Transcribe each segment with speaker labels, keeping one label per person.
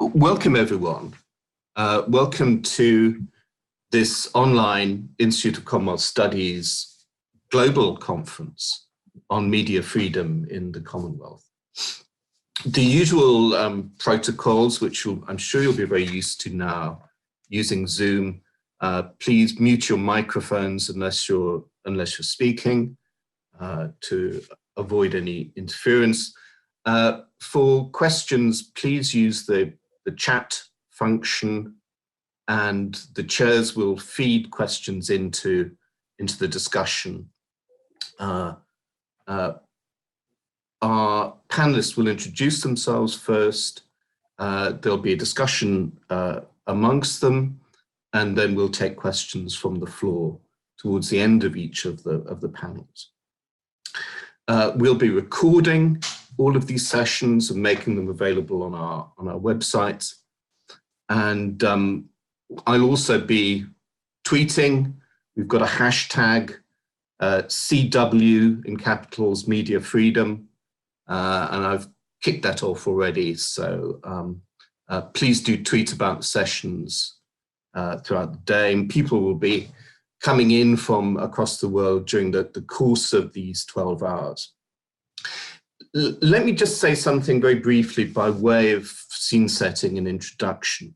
Speaker 1: Welcome, everyone. Welcome to this online Institute of Commonwealth Studies global conference on media freedom in the Commonwealth. The usual protocols, which I'm sure you'll be very used to now using Zoom. Please mute your microphones unless you're speaking to avoid any interference. For questions, please use the chat function, and the chairs will feed questions into the discussion. Our panelists will introduce themselves first. There'll be a discussion amongst them, and then we'll take questions from the floor towards the end of each of the panels. We'll be recording all of these sessions and making them available on our website. And I'll also be tweeting. We've got a hashtag CW in capitals, media freedom, and I've kicked that off already. So please do tweet about the sessions throughout the day, and people will be coming in from across the world during the course of these 12 hours. Let me just say something very briefly by way of scene setting and introduction.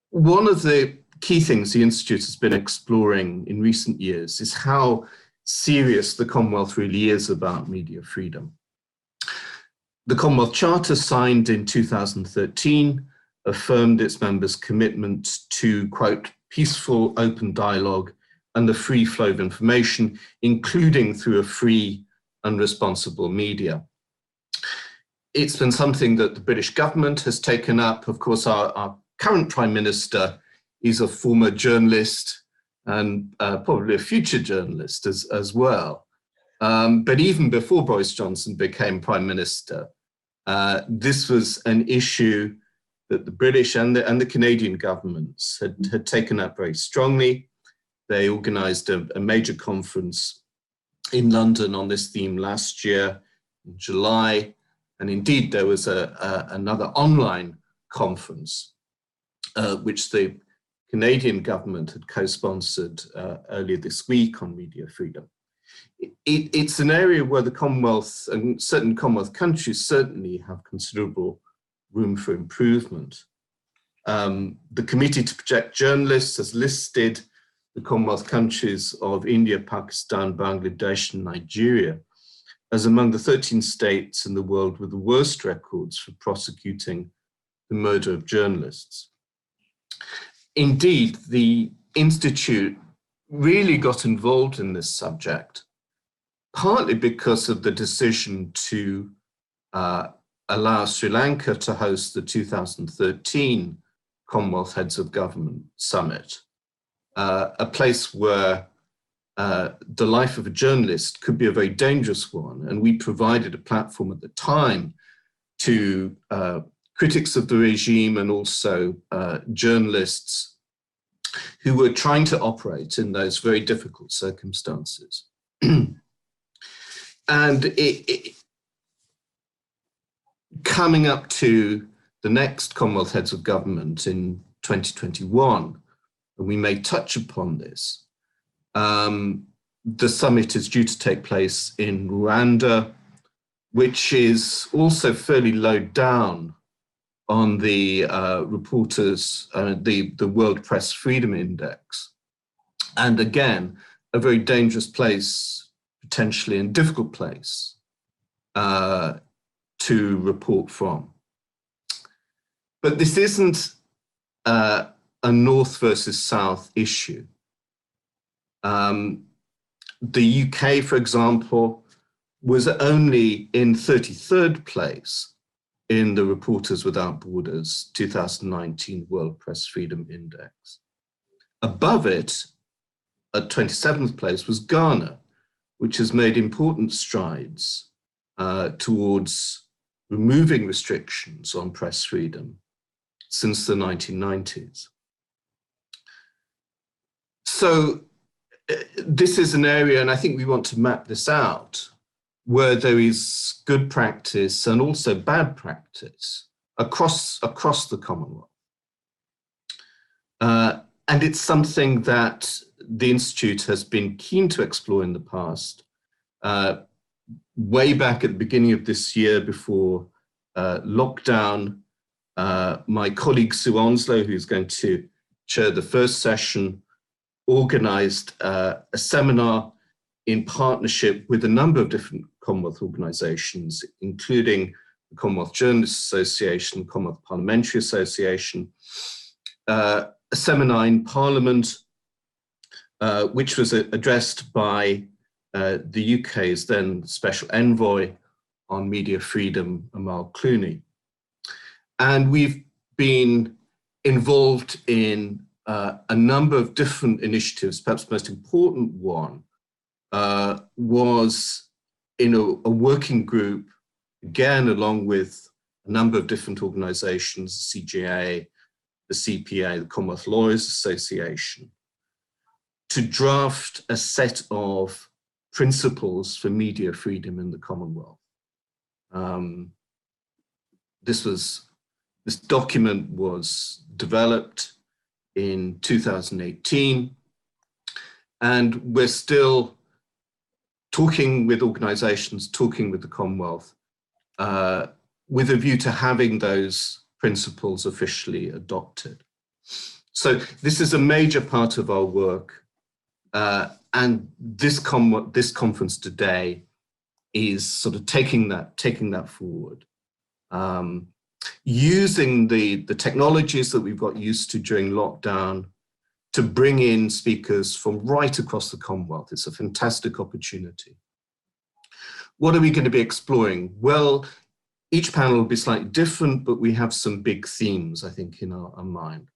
Speaker 1: One of the key things the Institute has been exploring in recent years is how serious the Commonwealth really is about media freedom. The Commonwealth Charter, signed in 2013, affirmed its members' commitment to, quote, peaceful, open dialogue and the free flow of information, including through a free and responsible media. It's been something that the British government has taken up. Of course, our current Prime Minister is a former journalist and probably a future journalist as well. But even before Boris Johnson became Prime Minister, this was an issue that the British and the Canadian governments had taken up very strongly. They organised a major conference in London on this theme last year in July, and indeed there was another online conference which the Canadian government had co-sponsored earlier this week on media freedom. It's an area where the Commonwealth and certain Commonwealth countries certainly have considerable room for improvement. The Committee to Protect Journalists has listed the Commonwealth countries of India, Pakistan, Bangladesh, and Nigeria as among the 13 states in the world with the worst records for prosecuting the murder of journalists. Indeed, the Institute really got involved in this subject, partly because of the decision to allow Sri Lanka to host the 2013 Commonwealth Heads of Government Summit, a place where the life of a journalist could be a very dangerous one. And we provided a platform at the time to critics of the regime and also journalists who were trying to operate in those very difficult circumstances. And coming up to the next Commonwealth Heads of Government in 2021, and we may touch upon this, the summit is due to take place in Rwanda, which is also fairly low down on the the World Press Freedom Index. And again, a very dangerous place, potentially, and difficult place to report from. But this isn't a North versus South issue. The UK, for example, was only in 33rd place in the Reporters Without Borders 2019 World Press Freedom Index. Above it, at 27th place, was Ghana, which has made important strides towards removing restrictions on press freedom since the 1990s. So this is an area, and I think we want to map this out, where there is good practice and also bad practice across the Commonwealth. And it's something that the Institute has been keen to explore in the past. Way back at the beginning of this year, before lockdown, my colleague Sue Onslow, who's going to chair the first session, organized a seminar in partnership with a number of different Commonwealth organizations, including the Commonwealth Journalists Association, Commonwealth Parliamentary Association, a seminar in Parliament, which was addressed by the UK's then Special Envoy on Media Freedom, Amal Clooney. And we've been involved in a number of different initiatives. Perhaps the most important one was in a working group, again, along with a number of different organizations, the CGA, the CPA, the Commonwealth Lawyers Association, to draft a set of principles for media freedom in the Commonwealth. This document was developed in 2018, and we're still talking with organizations, talking with the Commonwealth, with a view to having those principles officially adopted. So this is a major part of our work, and this conference today is sort of taking that forward, using the technologies that we've got used to during lockdown to bring in speakers from right across the Commonwealth. It's a fantastic opportunity. What are we going to be exploring? Well, each panel will be slightly different, but we have some big themes, I think, in our mind.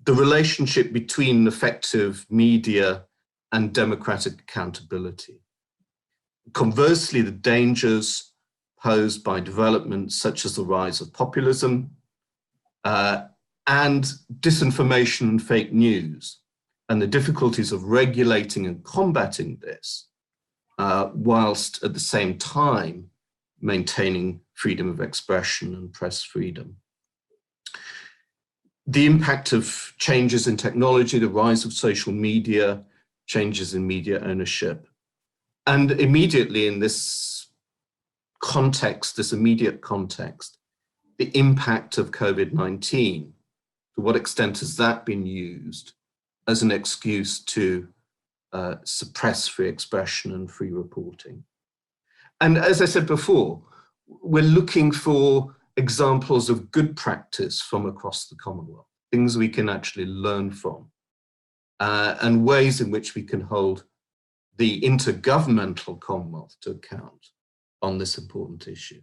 Speaker 1: The relationship between effective media and democratic accountability. Conversely, the dangers posed by developments such as the rise of populism and disinformation and fake news, and the difficulties of regulating and combating this, whilst at the same time maintaining freedom of expression and press freedom. The impact of changes in technology, the rise of social media, changes in media ownership, and immediately in this context, this immediate context, the impact of COVID-19. To what extent has that been used as an excuse to suppress free expression and free reporting? And as I said before, we're looking for examples of good practice from across the Commonwealth, things we can actually learn from, and ways in which we can hold the intergovernmental Commonwealth to account on this important issue.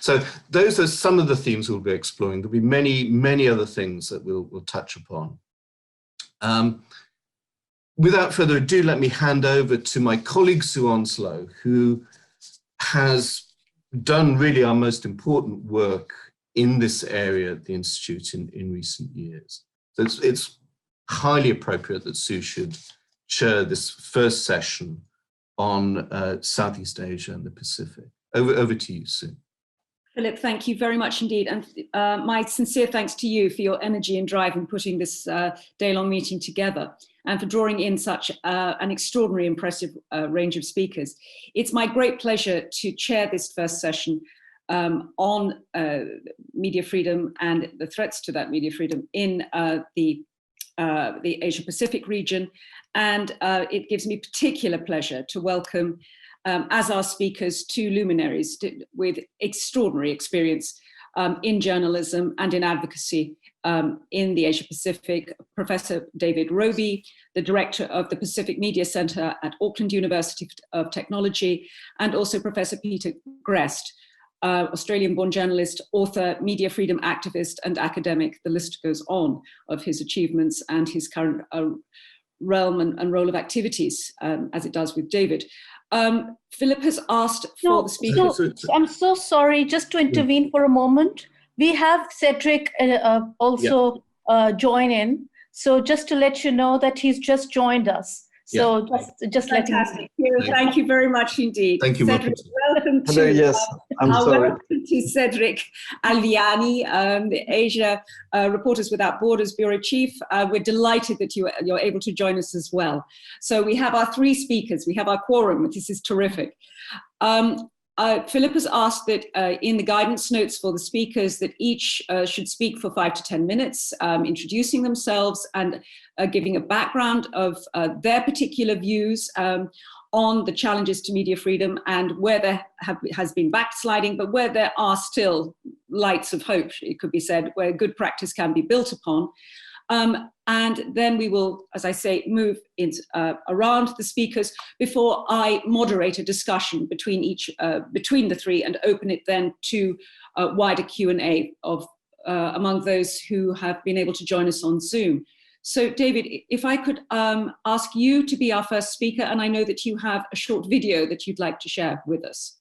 Speaker 1: So those are some of the themes we'll be exploring. There'll be many, many other things that we'll touch upon. Without further ado, let me hand over to my colleague Sue Onslow, who has done really our most important work in this area at the Institute in recent years. So it's highly appropriate that Sue should chair this first session on Southeast Asia and the Pacific. Over to you, Sue.
Speaker 2: Philip, thank you very much indeed. And my sincere thanks to you for your energy and drive in putting this day-long meeting together and for drawing in such an extraordinary, impressive range of speakers. It's my great pleasure to chair this first session on media freedom and the threats to that media freedom in the Asia-Pacific region. And it gives me particular pleasure to welcome as our speakers, two luminaries with extraordinary experience in journalism and in advocacy in the Asia-Pacific, Professor David Roby, the director of the Pacific Media Center at Auckland University of Technology, and also Professor Peter Grest, Australian-born journalist, author, media freedom activist, and academic. The list goes on of his achievements and his current realm and role of activities, as it does with David. Philip has asked for the speaker.
Speaker 3: I'm so sorry, just to intervene for a moment. We have Cedric also join in. So just to let you know that he's just joined us. So just letting you know.
Speaker 2: Fantastic. Kira, thank you very much indeed.
Speaker 1: Thank you.
Speaker 2: Cedric, welcome to,
Speaker 4: Hello, yes, I'm sorry.
Speaker 2: welcome to Cedric Alviani, the Asia Reporters Without Borders Bureau Chief. We're delighted that you're able to join us as well. So we have our three speakers. We have our quorum. This is terrific. Philip has asked that in the guidance notes for the speakers that each should speak for 5 to 10 minutes, introducing themselves and giving a background of their particular views on the challenges to media freedom and where there has been backsliding, but where there are still lights of hope, it could be said, where good practice can be built upon. And then we will, as I say, move around the speakers before I moderate a discussion between the three and open it then to wider Q&A among those who have been able to join us on Zoom. So David, if I could ask you to be our first speaker, and I know that you have a short video that you'd like to share with us.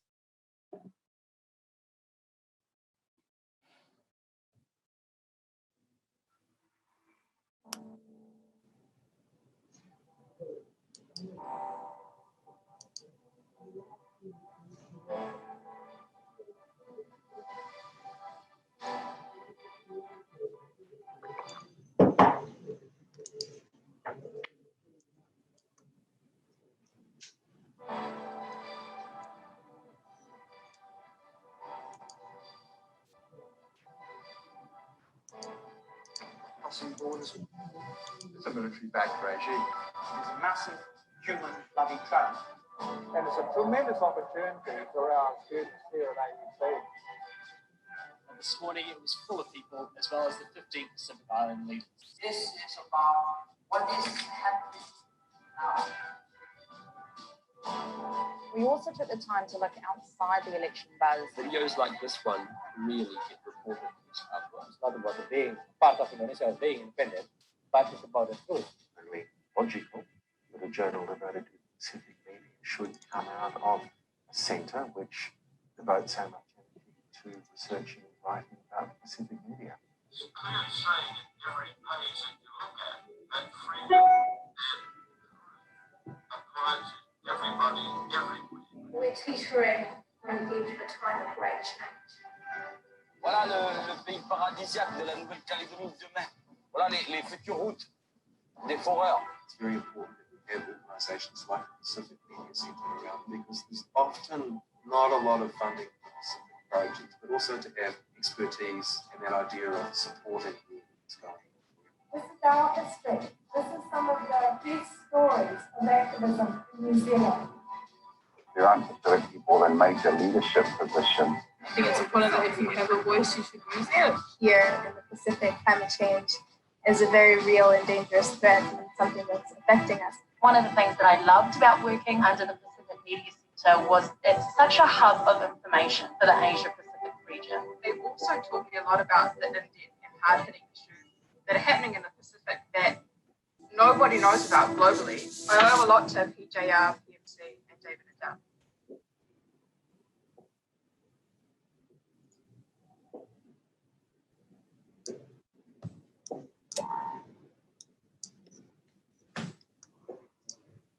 Speaker 5: Crossing borders is a military-backed regime. It's a massive human-loving tragedy. And it's a tremendous opportunity for our students here at AUC.
Speaker 6: And this morning it was full of people, as well as the 15 Pacific Island leaders.
Speaker 7: This is about what is happening now.
Speaker 8: We also took the time to look outside the election buzz.
Speaker 9: Videos like this one really get reported in newspapers.
Speaker 5: It's not about being part of Indonesia as being independent, but it's about the truth.
Speaker 10: Really logical that a journal devoted to Pacific media should come out of a centre which devotes so much energy to researching and writing about Pacific media.
Speaker 7: It's clearly saying in every page that you look at that freedom applies to everybody, everywhere.
Speaker 11: We're teetering on the edge of a time of great change.
Speaker 9: Voilà le pays paradisiaque de la Nouvelle-Calédonie de demain. Voilà les futures routes des foreurs.
Speaker 10: It's very important that we have organisations like the Pacific Media Centre around because there's often not a lot of funding for Pacific projects, but also to have expertise and that idea of supporting what's going on.
Speaker 11: This is our history. This is some of the best stories of activism in New Zealand.
Speaker 12: There aren't particularly people in major leadership positions.
Speaker 13: I think it's important that if you have a voice, you should use it.
Speaker 14: Here in the Pacific, climate change is a very real and dangerous threat and something that's affecting us.
Speaker 8: One of the things that I loved about working under the Pacific Media Centre was it's such a hub of information for the Asia-Pacific region.
Speaker 13: They also taught me a lot about the Indian and hard-hitting issues that are happening in the Pacific that nobody knows about globally. I owe a lot to PJR, PMC, and David Adele.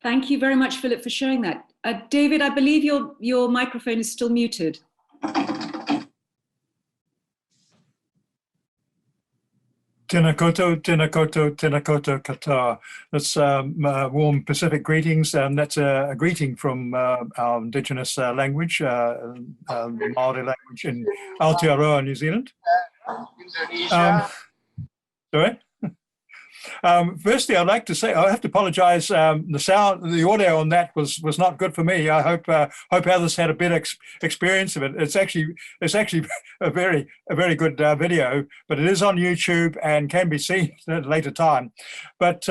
Speaker 2: Thank you very much, Philip, for sharing that. David, I believe your microphone is still muted.
Speaker 15: Tēnā koutou, tēnā koutou, tēnā koutou katoa. That's warm Pacific greetings. That's a greeting from our Indigenous language, Māori language in Aotearoa, New Zealand.
Speaker 5: Indonesia.
Speaker 15: Sorry? Firstly, I'd like to say I have to apologise. The audio on that was not good for me. I hope others had a better experience of it. It's actually a very good video, but it is on YouTube and can be seen at a later time. But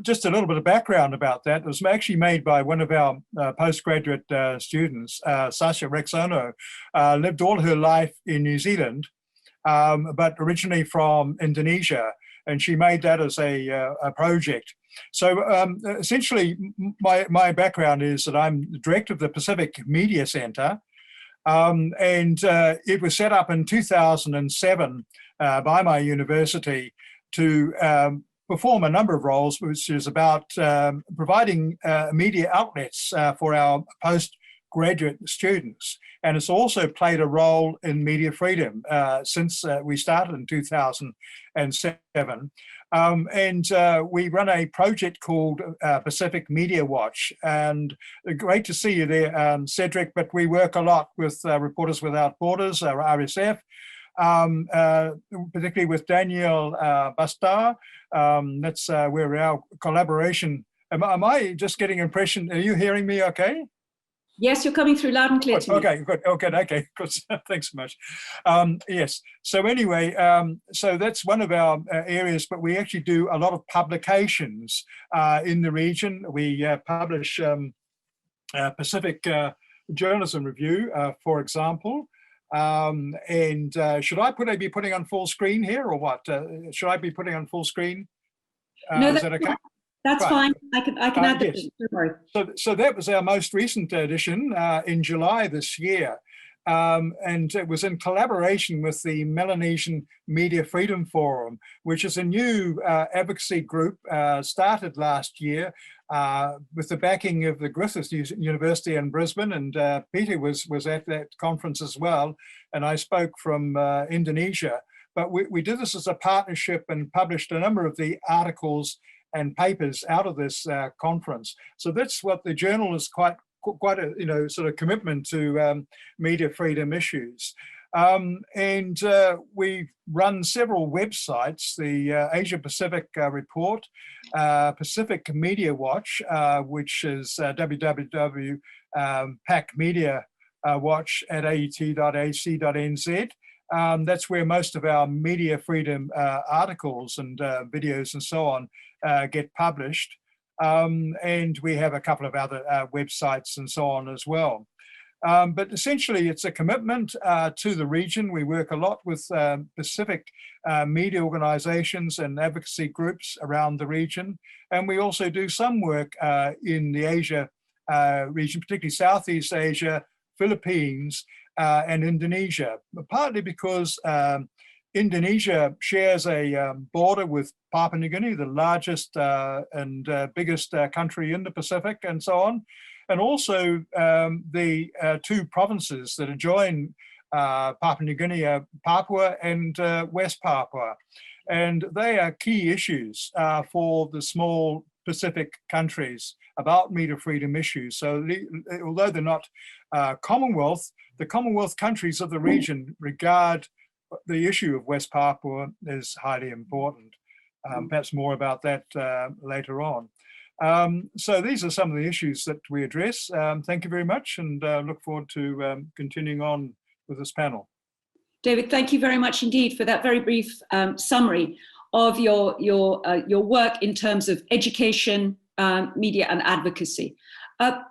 Speaker 15: just a little bit of background about that. It was actually made by one of our postgraduate students, Sasha Rexono, lived all her life in New Zealand, but originally from Indonesia. And she made that as a project. So essentially, my background is that I'm the director of the Pacific Media Centre, and it was set up in 2007 by my university to perform a number of roles, which is about providing media outlets for our postgraduate students. And it's also played a role in media freedom since we started in 2007. We run a project called Pacific Media Watch, and great to see you there, Cedric, but we work a lot with Reporters Without Borders, RSF, particularly with Daniel Bastar. That's where our collaboration, am I just getting an impression, are you hearing me okay?
Speaker 2: Yes, you're coming through loud and clear to me.
Speaker 15: Okay, good. Okay, good. Thanks so much. Yes. So anyway, so that's one of our areas, but we actually do a lot of publications in the region. We publish Pacific Journalism Review, for example. Should I be putting on full screen here, or what? Should I be putting on full screen?
Speaker 2: No,
Speaker 15: is that okay?
Speaker 2: That's fine. I can add that.
Speaker 15: Yes.
Speaker 2: Don't worry.
Speaker 15: So that was our most recent edition in July this year. And it was in collaboration with the Melanesian Media Freedom Forum, which is a new advocacy group started last year with the backing of the Griffith University in Brisbane. And Peter was at that conference as well. And I spoke from Indonesia. But we did this as a partnership and published a number of the articles and papers out of this conference. So that's what the journal is quite a sort of commitment to media freedom issues. We run several websites, the Asia Pacific Report, Pacific Media Watch, which is www.pacmediawatch@aet.ac.nz. That's where most of our media freedom articles and videos and so on get published. And we have a couple of other websites and so on as well. But essentially, it's a commitment to the region. We work a lot with Pacific media organizations and advocacy groups around the region. And we also do some work in the Asia region, particularly Southeast Asia, Philippines, and Indonesia, partly because Indonesia shares a border with Papua New Guinea, the largest and biggest country in the Pacific, and so on. And also the two provinces that adjoin Papua New Guinea are Papua and West Papua. And they are key issues for the small Pacific countries about media freedom issues. So although they're not Commonwealth, the Commonwealth countries of the region regard the issue of West Papua as highly important. Perhaps more about that later on. So these are some of the issues that we address. Thank you very much, and look forward to continuing on with this panel.
Speaker 2: David, thank you very much indeed for that very brief summary of your work in terms of education, media and advocacy.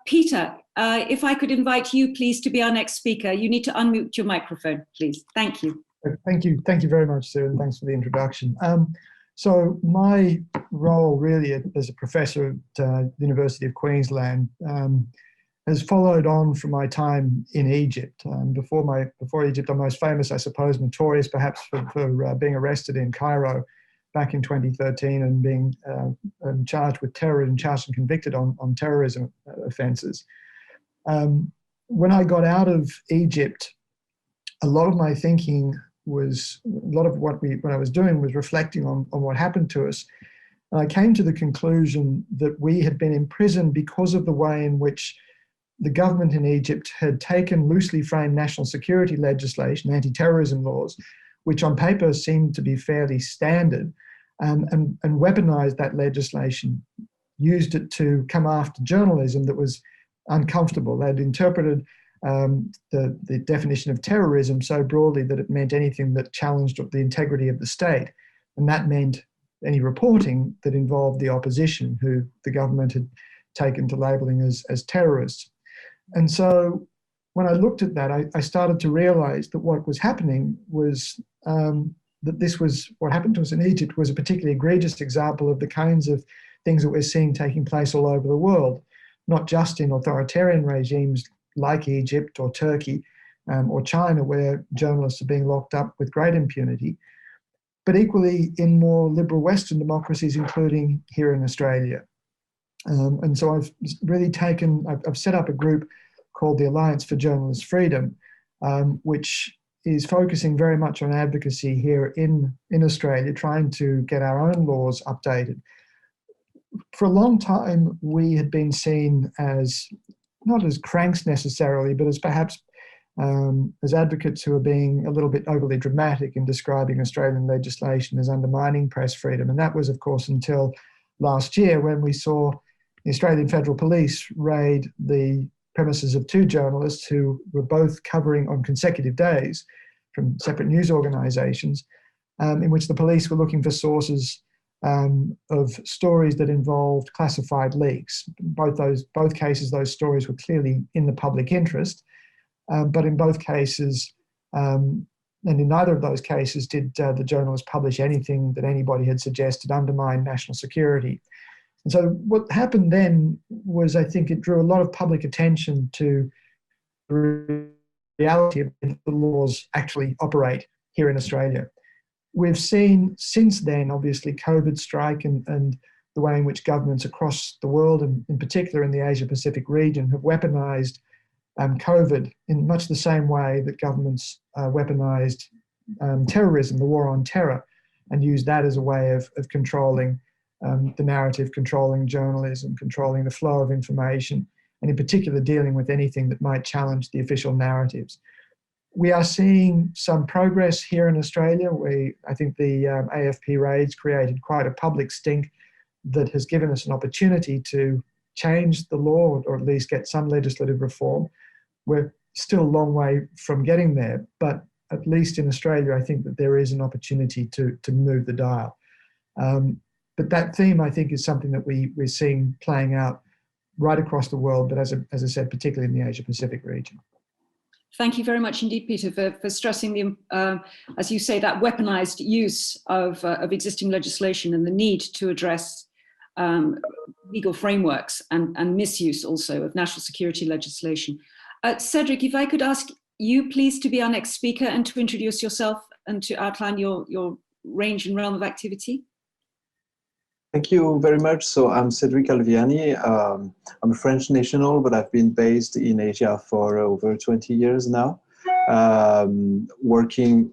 Speaker 2: Peter, if I could invite you please to be our next speaker. You need to unmute your microphone, please. Thank you.
Speaker 16: Thank you very much, Sue, and thanks for the introduction. So my role really as a professor at the University of Queensland has followed on from my time in Egypt. Before Egypt, I'm most famous, I suppose, notorious perhaps for being arrested in Cairo back in 2013 and being charged with terrorism, charged and convicted on terrorism offences. When I got out of Egypt, a lot of my thinking was, a lot of what I was doing was reflecting on what happened to us. And I came to the conclusion that we had been imprisoned because of the way in which the government in Egypt had taken loosely framed national security legislation, anti-terrorism laws, which on paper seemed to be fairly standard, and weaponized that legislation, used it to come after journalism that was uncomfortable. They'd interpreted the definition of terrorism so broadly that it meant anything that challenged the integrity of the state. And that meant any reporting that involved the opposition, who the government had taken to labeling as terrorists. And so when I looked at that, I started to realize that what was happening was what happened to us in Egypt was a particularly egregious example of the kinds of things that we're seeing taking place all over the world, not just in authoritarian regimes like Egypt or Turkey or China, where journalists are being locked up with great impunity, but equally in more liberal Western democracies, including here in Australia. And so I've really I've set up a group called the Alliance for Journalist Freedom, which is focusing very much on advocacy here in Australia, trying to get our own laws updated. For a long time, we had been seen as, not as cranks necessarily, but as perhaps as advocates who are being a little bit overly dramatic in describing Australian legislation as undermining press freedom. And that was, of course, until last year when we saw the Australian Federal Police raid the premises of two journalists who were both covering on consecutive days from separate news organisations, in which the police were looking for sources of stories that involved classified leaks. Both cases, those stories were clearly in the public interest, but in both cases, and in neither of those cases did the journalists publish anything that anybody had suggested undermined national security. And so what happened then was, I think it drew a lot of public attention to the reality of how the laws actually operate here in Australia. We've seen since then, obviously, COVID strike and the way in which governments across the world, and in particular in the Asia-Pacific region, have weaponized COVID in much the same way that governments weaponized terrorism, the war on terror, and used that as a way of controlling the narrative, controlling journalism, controlling the flow of information, and in particular dealing with anything that might challenge the official narratives. We are seeing some progress here in Australia. I think the AFP raids created quite a public stink that has given us an opportunity to change the law, or at least get some legislative reform. We're still a long way from getting there, but at least in Australia, I think that there is an opportunity to move the dial. But that theme, I think, is something that we're seeing playing out right across the world, but as I said, particularly in the Asia-Pacific region.
Speaker 2: Thank you very much indeed, Peter, for stressing the, as you say, that weaponized use of existing legislation and the need to address legal frameworks and misuse also of national security legislation. Cedric, if I could ask you please to be our next speaker and to introduce yourself and to outline your range and realm of activity.
Speaker 4: Thank you very much. So I'm Cedric Alviani. I'm a French national, but I've been based in Asia for over 20 years now, working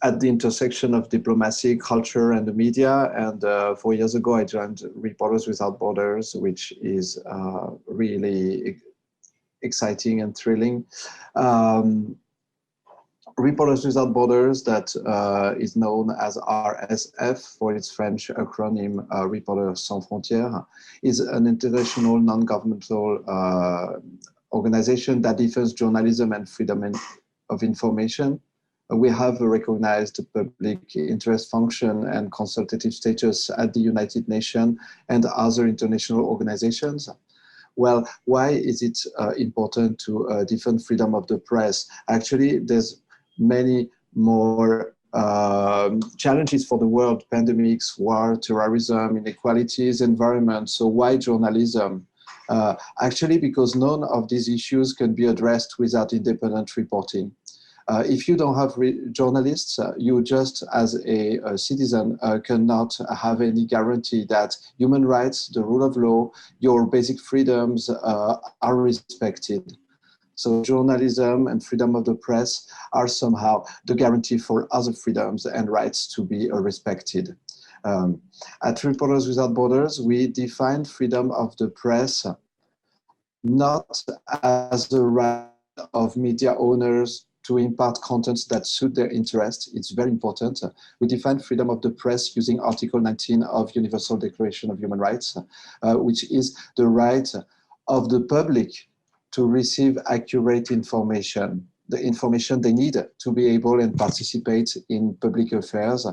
Speaker 4: at the intersection of diplomacy, culture, and the media. And 4 years ago, I joined Reporters Without Borders, which is really exciting and thrilling. Reporters Without Borders, that is known as RSF for its French acronym, Reporters Sans Frontières, is an international non-governmental organization that defends journalism and freedom of information. We have a recognized public interest function and consultative status at the United Nations and other international organizations. Well, why is it important to defend freedom of the press? Actually, there's many more challenges for the world: pandemics, war, terrorism, inequalities, environment. So why journalism? Actually, because none of these issues can be addressed without independent reporting. If you don't have journalists, you just as a citizen cannot have any guarantee that human rights, the rule of law, your basic freedoms are respected. So journalism and freedom of the press are somehow the guarantee for other freedoms and rights to be respected. At Reporters Without Borders, we define freedom of the press not as the right of media owners to impart contents that suit their interests. It's very important. We define freedom of the press using Article 19 of Universal Declaration of Human Rights, which is the right of the public to receive accurate information, the information they need to be able and participate in public affairs,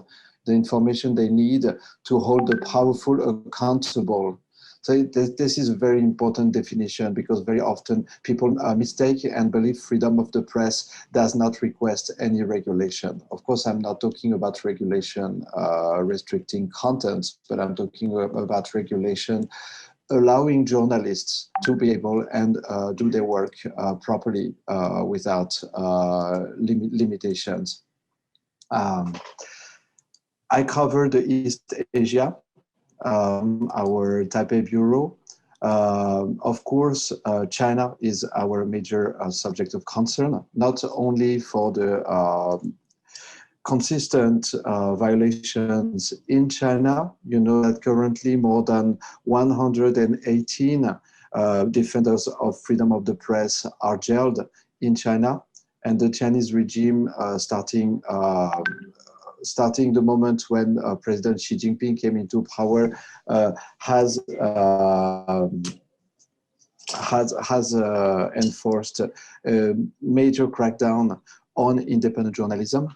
Speaker 4: the information they need to hold the powerful accountable. So this is a very important definition, because very often people mistake and believe freedom of the press does not request any regulation. Of course, I'm not talking about regulation restricting content, but I'm talking about regulation allowing journalists to be able and do their work properly without limitations. I cover the East Asia, our Taipei bureau. Of course, China is our major subject of concern, not only for the consistent violations in China. You know that currently more than 118 defenders of freedom of the press are jailed in China, and the Chinese regime starting the moment when President Xi Jinping came into power has enforced a major crackdown on independent journalism.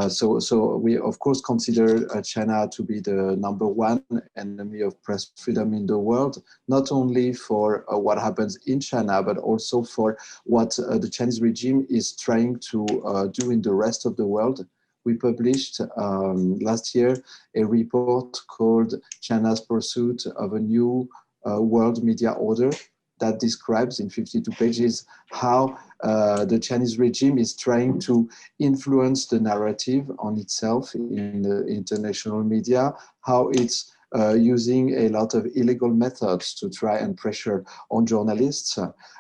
Speaker 4: So we of course consider China to be the #1 enemy of press freedom in the world, not only for what happens in China, but also for what the Chinese regime is trying to do in the rest of the world. We published last year a report called China's Pursuit of a New World Media Order that describes in 52 pages how the Chinese regime is trying to influence the narrative on itself in the international media, how it's using a lot of illegal methods to try and pressure on journalists,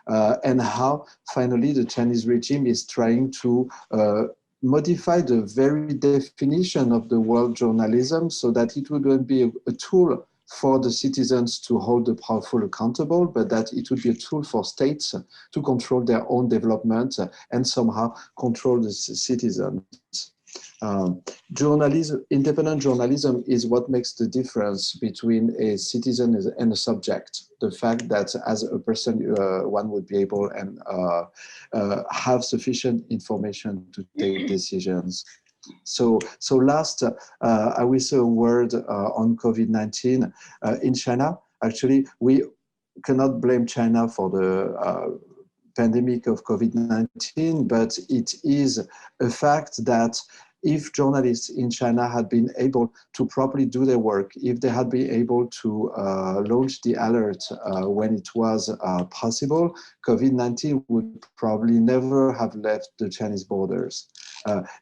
Speaker 4: and how finally the Chinese regime is trying to modify the very definition of the world journalism so that it wouldn't be a tool for the citizens to hold the powerful accountable, but that it would be a tool for states to control their own development and somehow control the citizens. Independent journalism is what makes the difference between a citizen and a subject. The fact that as a person, one would be able and have sufficient information to take decisions. So last, I will say a word on COVID-19 in China. Actually, we cannot blame China for the pandemic of COVID-19, but it is a fact that if journalists in China had been able to properly do their work, if they had been able to launch the alert when it was possible, COVID-19 would probably never have left the Chinese borders.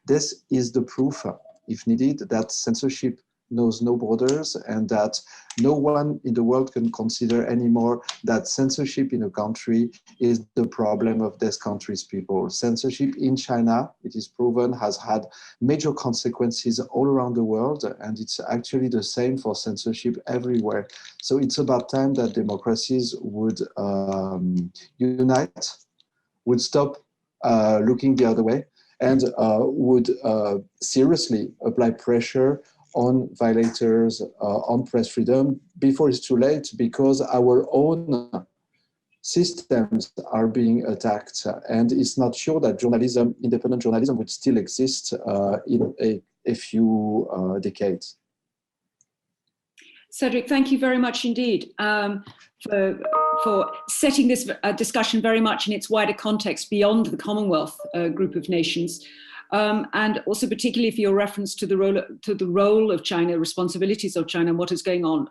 Speaker 4: This is the proof, if needed, that censorship knows no borders and that no one in the world can consider anymore that censorship in a country is the problem of this country's people. Censorship in China, it is proven, has had major consequences all around the world, and it's actually the same for censorship everywhere. So it's about time that democracies would unite, would stop looking the other way, and would seriously apply pressure on violators, on press freedom before it's too late, because our own systems are being attacked, and it's not sure that journalism, independent journalism, would still exist in a few decades.
Speaker 2: Cedric, thank you very much indeed for setting this discussion very much in its wider context beyond the Commonwealth group of nations. And also particularly for your reference to the role of China, responsibilities of China, and what is going on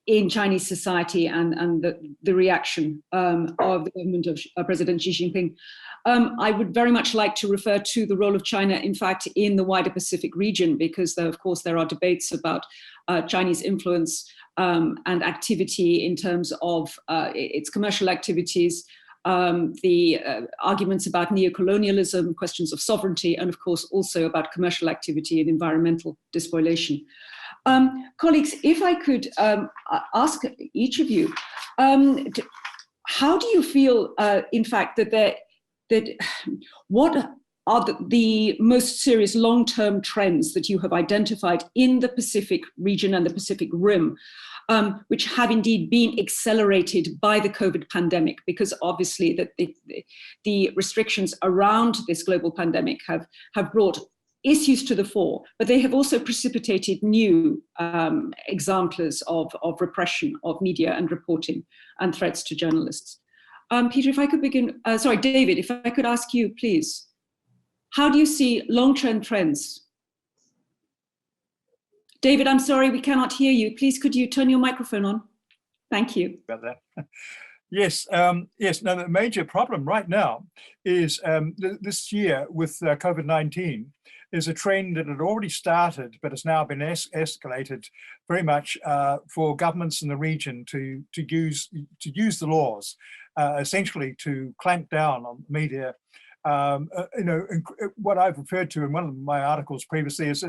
Speaker 2: in Chinese society and the reaction of the government of President Xi Jinping. I would very much like to refer to the role of China, in fact, in the wider Pacific region, because of course there are debates about Chinese influence and activity in terms of its commercial activities, the arguments about neocolonialism, questions of sovereignty, and of course also about commercial activity and environmental despoliation. Colleagues, if I could ask each of you, how do you feel, in fact, what are the most serious long-term trends that you have identified in the Pacific region and the Pacific Rim, which have indeed been accelerated by the COVID pandemic? Because obviously the restrictions around this global pandemic have brought issues to the fore, but they have also precipitated new examples of repression of media and reporting and threats to journalists. Peter, if I could begin, sorry, David, if I could ask you, please. How do you see long-term trends? David, I'm sorry, we cannot hear you. Please, could you turn your microphone on? Thank you.
Speaker 15: About that. Yes, yes. Now, the major problem right now is this year with COVID-19 is a trend that had already started, but has now been escalated very much for governments in the region to use the laws, essentially to clamp down on media. What I've referred to in one of my articles previously is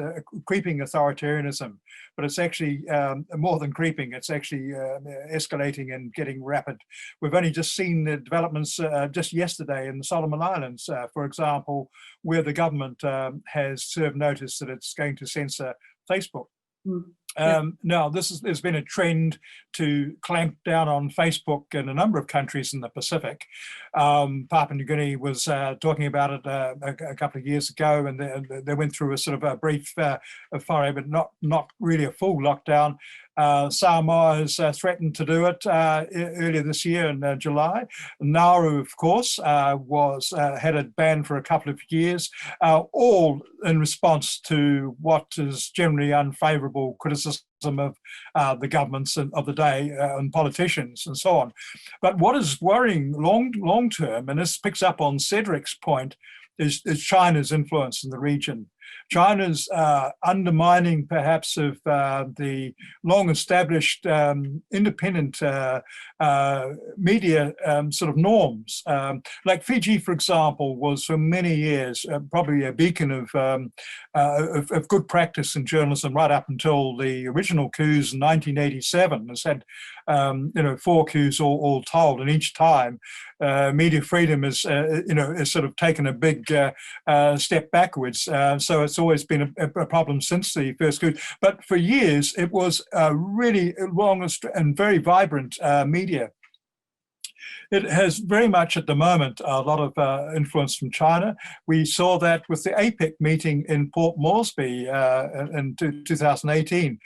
Speaker 15: creeping authoritarianism, but it's actually more than creeping. It's actually escalating and getting rapid. We've only just seen the developments just yesterday in the Solomon Islands, for example, where the government has served notice that it's going to censor Facebook. Now, there's been a trend to clamp down on Facebook in a number of countries in the Pacific. Papua New Guinea was talking about it a couple of years ago, and they went through a sort of a brief foray, but not really a full lockdown. Samoa has threatened to do it earlier this year in July. Nauru, of course, had it banned for a couple of years, all in response to what is generally unfavourable criticism of the governments of the day and politicians and so on. But what is worrying long term, and this picks up on Cedric's point, is China's influence in the region. China's undermining perhaps of the long-established independent media sort of norms. Like Fiji, for example, was for many years probably a beacon of good practice in journalism right up until the original coups in 1987. It's had 4 coups all told, and each time media freedom is sort of taken a big step backwards. So it's always been a problem since the first coup. But for years, it was a really long and very vibrant media. It has very much at the moment a lot of influence from China. We saw that with the APEC meeting in Port Moresby in 2018,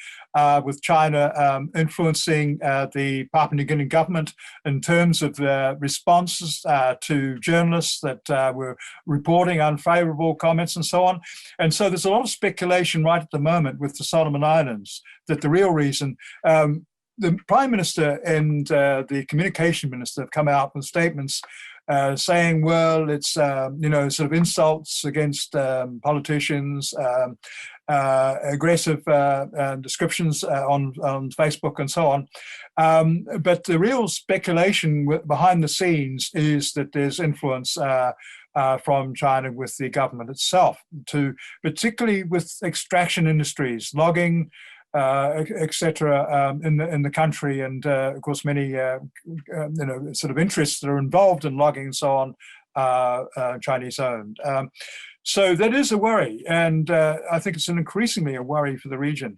Speaker 15: with China influencing the Papua New Guinea government in terms of the responses to journalists that were reporting unfavourable comments and so on. And so there's a lot of speculation right at the moment with the Solomon Islands that the real reason the Prime Minister and the Communication Minister have come out with statements saying, well, it's, sort of insults against politicians, aggressive descriptions on Facebook and so on. But the real speculation behind the scenes is that there's influence from China with the government itself, particularly with extraction industries, logging, etc. in the country, and of course many sort of interests that are involved in logging and so on are Chinese owned. So that is a worry, and I think it's increasingly a worry for the region.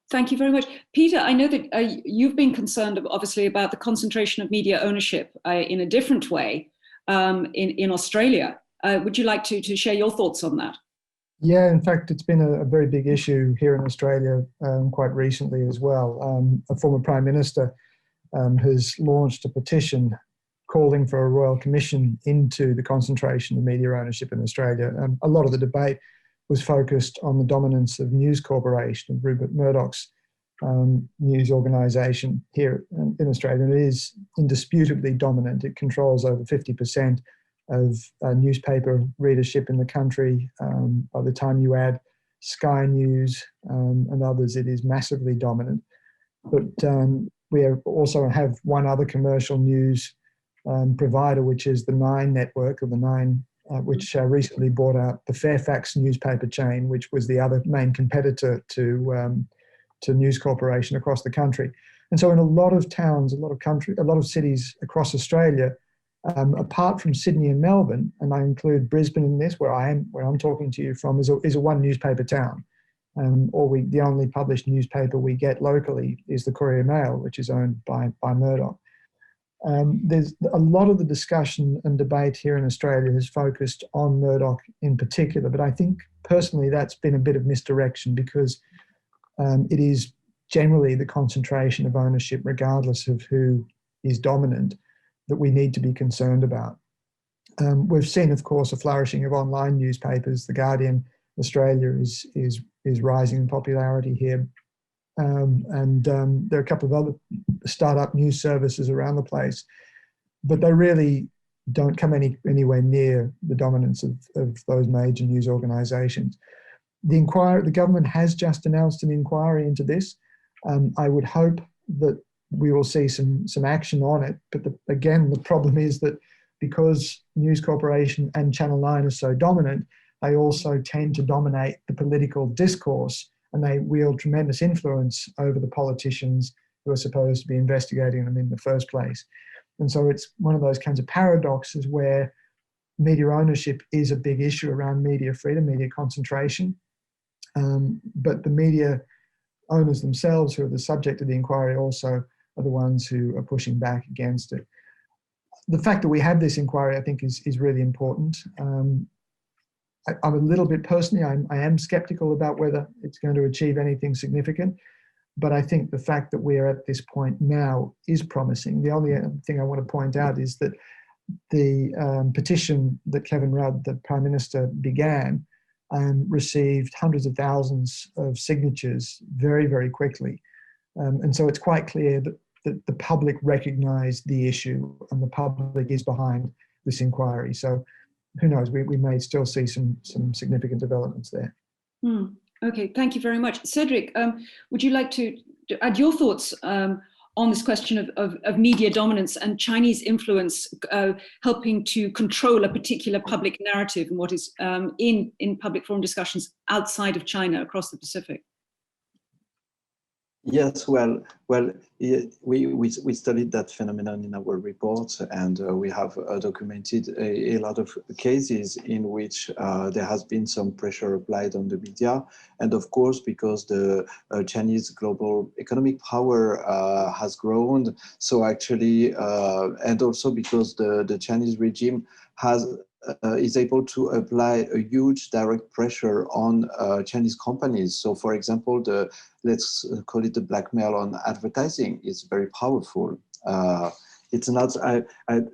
Speaker 2: Thank you very much. Peter, I know that you've been concerned obviously about the concentration of media ownership in a different way in Australia. Would you like to share your thoughts on that?
Speaker 16: Yeah, in fact, it's been a very big issue here in Australia quite recently as well. A former Prime Minister has launched a petition calling for a royal commission into the concentration of media ownership in Australia. A lot of the debate was focused on the dominance of News Corporation, of Rupert Murdoch's news organisation here in Australia. And it is indisputably dominant. It controls over 50% of newspaper readership in the country. By the time you add Sky News and others, it is massively dominant. But we also have one other commercial news provider, which is the Nine Network, or the Nine, which recently bought out the Fairfax newspaper chain, which was the other main competitor to News Corporation across the country. And so in a lot of towns, a lot of cities across Australia, apart from Sydney and Melbourne, and I include Brisbane in this, where I'm talking to you from, is a one newspaper town. The only published newspaper we get locally is the Courier Mail, which is owned by Murdoch. There's a lot of the discussion and debate here in Australia has focused on Murdoch in particular, but I think personally that's been a bit of misdirection, because it is generally the concentration of ownership, regardless of who is dominant, that we need to be concerned about. We've seen, of course, a flourishing of online newspapers. The Guardian Australia is rising in popularity here. And there are a couple of other startup news services around the place, but they really don't come anywhere near the dominance of those major news organisations. The government has just announced an inquiry into this. I would hope that we will see some action on it. But again, the problem is that because News Corporation and Channel 9 are so dominant, they also tend to dominate the political discourse, and they wield tremendous influence over the politicians who are supposed to be investigating them in the first place. And so it's one of those kinds of paradoxes where media ownership is a big issue around media freedom, media concentration. But the media owners themselves, who are the subject of the inquiry, also are the ones who are pushing back against it. The fact that we have this inquiry, I think, is really important. I'm a little bit personally, I am skeptical about whether it's going to achieve anything significant. But I think the fact that we're at this point now is promising. The only thing I want to point out is that the petition that Kevin Rudd, the Prime Minister, began received hundreds of thousands of signatures very, very quickly. And so it's quite clear that the public recognise the issue and the public is behind this inquiry. So who knows, we may still see some significant developments there.
Speaker 2: Okay, thank you very much. Cedric, would you like to add your thoughts on this question of media dominance and Chinese influence helping to control a particular public narrative and what is in public forum discussions outside of China across the Pacific?
Speaker 4: Yes, well, we studied that phenomenon in our report, and we have documented a lot of cases in which there has been some pressure applied on the media, and of course, because the Chinese global economic power has grown, so actually, and also because the Chinese regime is able to apply a huge direct pressure on Chinese companies. So, for example, let's call it the blackmail on advertising is very powerful. It's not.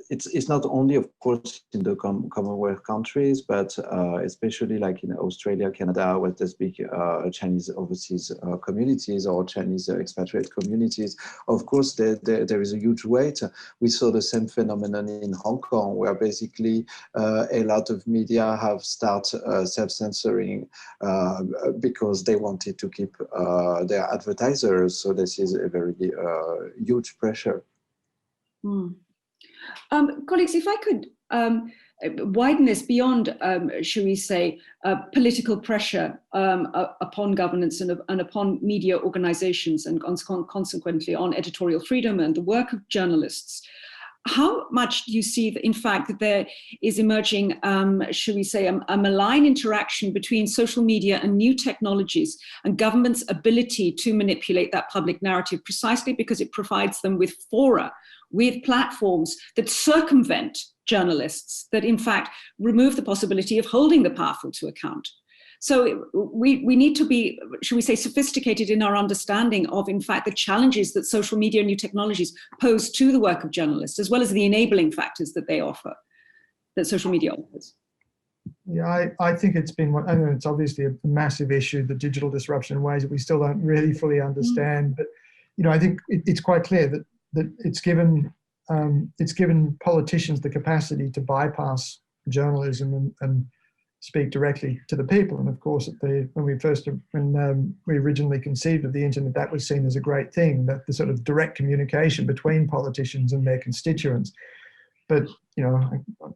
Speaker 4: It's not only, of course, in the Commonwealth countries, but especially like in Australia, Canada, where there's big Chinese overseas communities or Chinese expatriate communities. Of course, there is a huge weight. We saw the same phenomenon in Hong Kong, where basically a lot of media have started self-censoring because they wanted to keep their advertisers. So this is a very huge pressure.
Speaker 2: Colleagues, if I could widen this beyond, shall we say, political pressure upon governance and upon media organizations, and consequently on editorial freedom and the work of journalists, how much do you see that, in fact, that there is emerging, shall we say, a malign interaction between social media and new technologies and government's ability to manipulate that public narrative precisely because it provides them with fora, with platforms that circumvent journalists, that in fact remove the possibility of holding the powerful to account? So we need to be, should we say, sophisticated in our understanding of, in fact, the challenges that social media and new technologies pose to the work of journalists, as well as the enabling factors that they offer, that social media offers.
Speaker 16: Yeah, I think it's been, I mean, it's obviously a massive issue, the digital disruption in ways that we still don't really fully understand. But, you know, I think it's quite clear that it's given politicians the capacity to bypass journalism and speak directly to the people. And of course, when we originally conceived of the internet, that was seen as a great thing, that the sort of direct communication between politicians and their constituents. But, you know,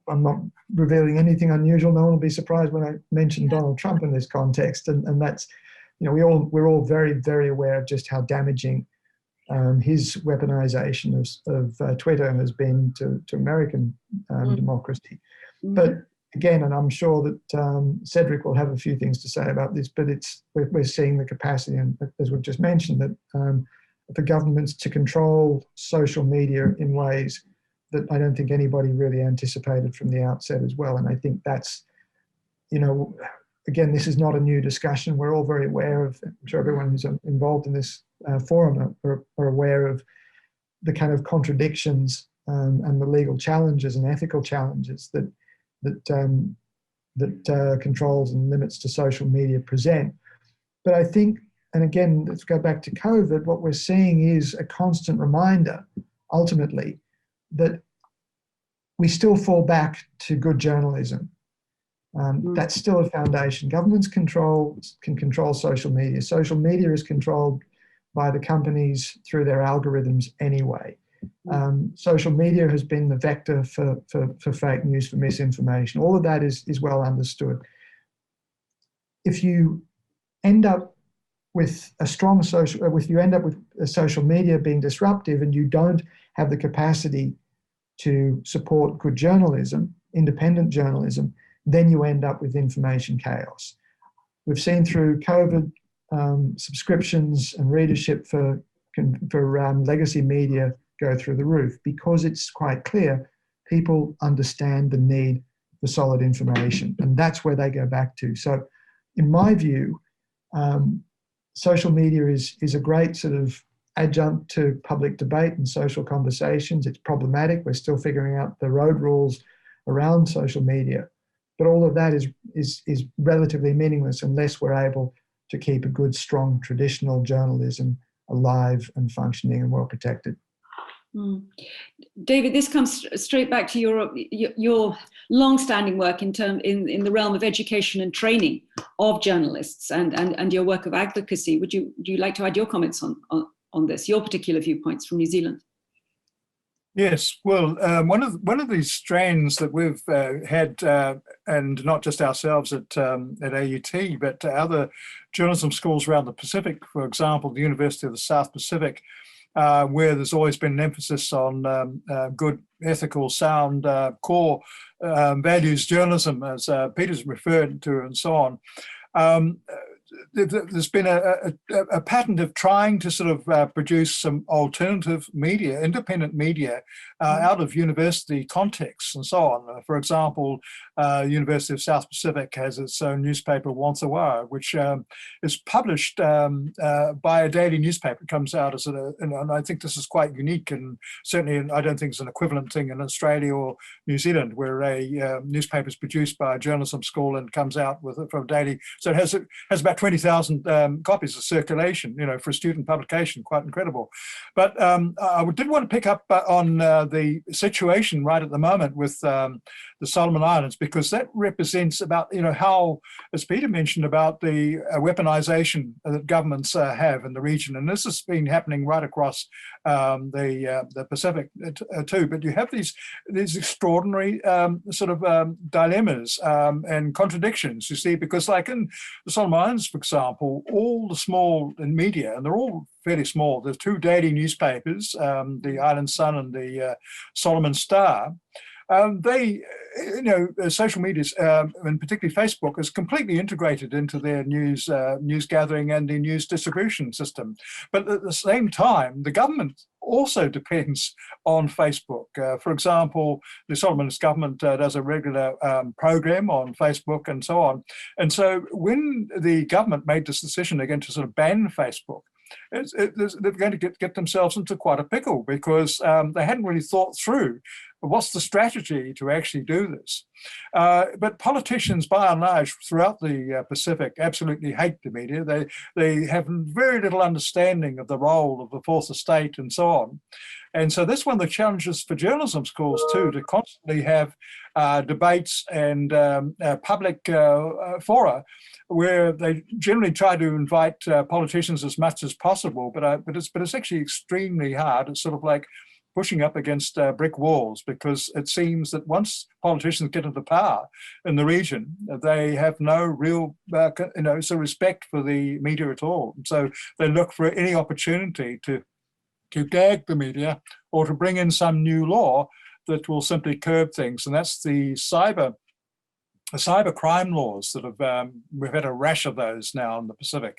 Speaker 16: I'm not revealing anything unusual. No one will be surprised when I mention Donald Trump in this context. And that's, you know, we're all very, very aware of just how damaging his weaponization of Twitter has been to American democracy. But again, and I'm sure that Cedric will have a few things to say about this, but we're seeing the capacity, and as we've just mentioned, that for governments to control social media in ways that I don't think anybody really anticipated from the outset as well. And I think that's, you know, again, this is not a new discussion. We're all very aware of, I'm sure everyone who's involved in this forum are aware of the kind of contradictions and the legal challenges and ethical challenges that controls and limits to social media present. But I think, and again, let's go back to COVID, what we're seeing is a constant reminder, ultimately, that we still fall back to good journalism. That's still a foundation. Governments can control social media. Social media is controlled by the companies through their algorithms anyway. Social media has been the vector for fake news, for misinformation. All of that is well understood. If you end up with a strong social media being disruptive and you don't have the capacity to support good journalism, independent journalism, then you end up with information chaos. We've seen through COVID, subscriptions and readership for legacy media go through the roof because it's quite clear people understand the need for solid information, and that's where they go back to. So in my view, social media is a great sort of adjunct to public debate and social conversations. It's problematic. We're still figuring out the road rules around social media, but all of that is relatively meaningless unless we're able to keep a good, strong, traditional journalism alive and functioning and well protected.
Speaker 2: David, this comes straight back to your long-standing work in the realm of education and training of journalists and your work of advocacy. Would you like to add your comments on this, your particular viewpoints from New Zealand?
Speaker 15: Yes, well, one of these strands that we've had, and not just ourselves at AUT, but other journalism schools around the Pacific, for example, the University of the South Pacific, where there's always been an emphasis on good, ethical, sound, core values journalism, as Peter's referred to, and so on. There's been a pattern of trying to sort of produce some alternative media, independent media, out of university contexts and so on. For example, University of South Pacific has its own newspaper, Wansawa, which is published by a daily newspaper. It comes out as and I think this is quite unique, and certainly I don't think it's an equivalent thing in Australia or New Zealand, where a newspaper is produced by a journalism school and comes out with it from daily. So it has about 20,000 copies of circulation, for a student publication, quite incredible. But I did want to pick up on the situation right at the moment with the Solomon Islands, because that represents about, how, as Peter mentioned, about the weaponization that governments have in the region. And this has been happening right across the Pacific too. But you have these extraordinary sort of dilemmas and contradictions, you see, because like in the Solomon Islands, for example, all the small media, and they're all fairly small, there's two daily newspapers, the Island Sun and the Solomon Star. Social media, and particularly Facebook, is completely integrated into their news gathering and the news distribution system. But at the same time, the government also depends on Facebook. For example, the Solomon government does a regular program on Facebook and so on. And so when the government made this decision again to sort of ban Facebook, they're going to get themselves into quite a pickle, because they hadn't really thought through what's the strategy to actually do this. But politicians, by and large, throughout the Pacific, absolutely hate the media. They have very little understanding of the role of the fourth estate and so on. And so that's one of the challenges for journalism schools too, to constantly have debates and public fora where they generally try to invite politicians as much as possible, but it's actually extremely hard. It's sort of like pushing up against brick walls, because it seems that once politicians get into power in the region, they have no real respect for the media at all. So they look for any opportunity to gag the media or to bring in some new law that will simply curb things. And that's the cyber crime laws that have, we've had a rash of those now in the Pacific.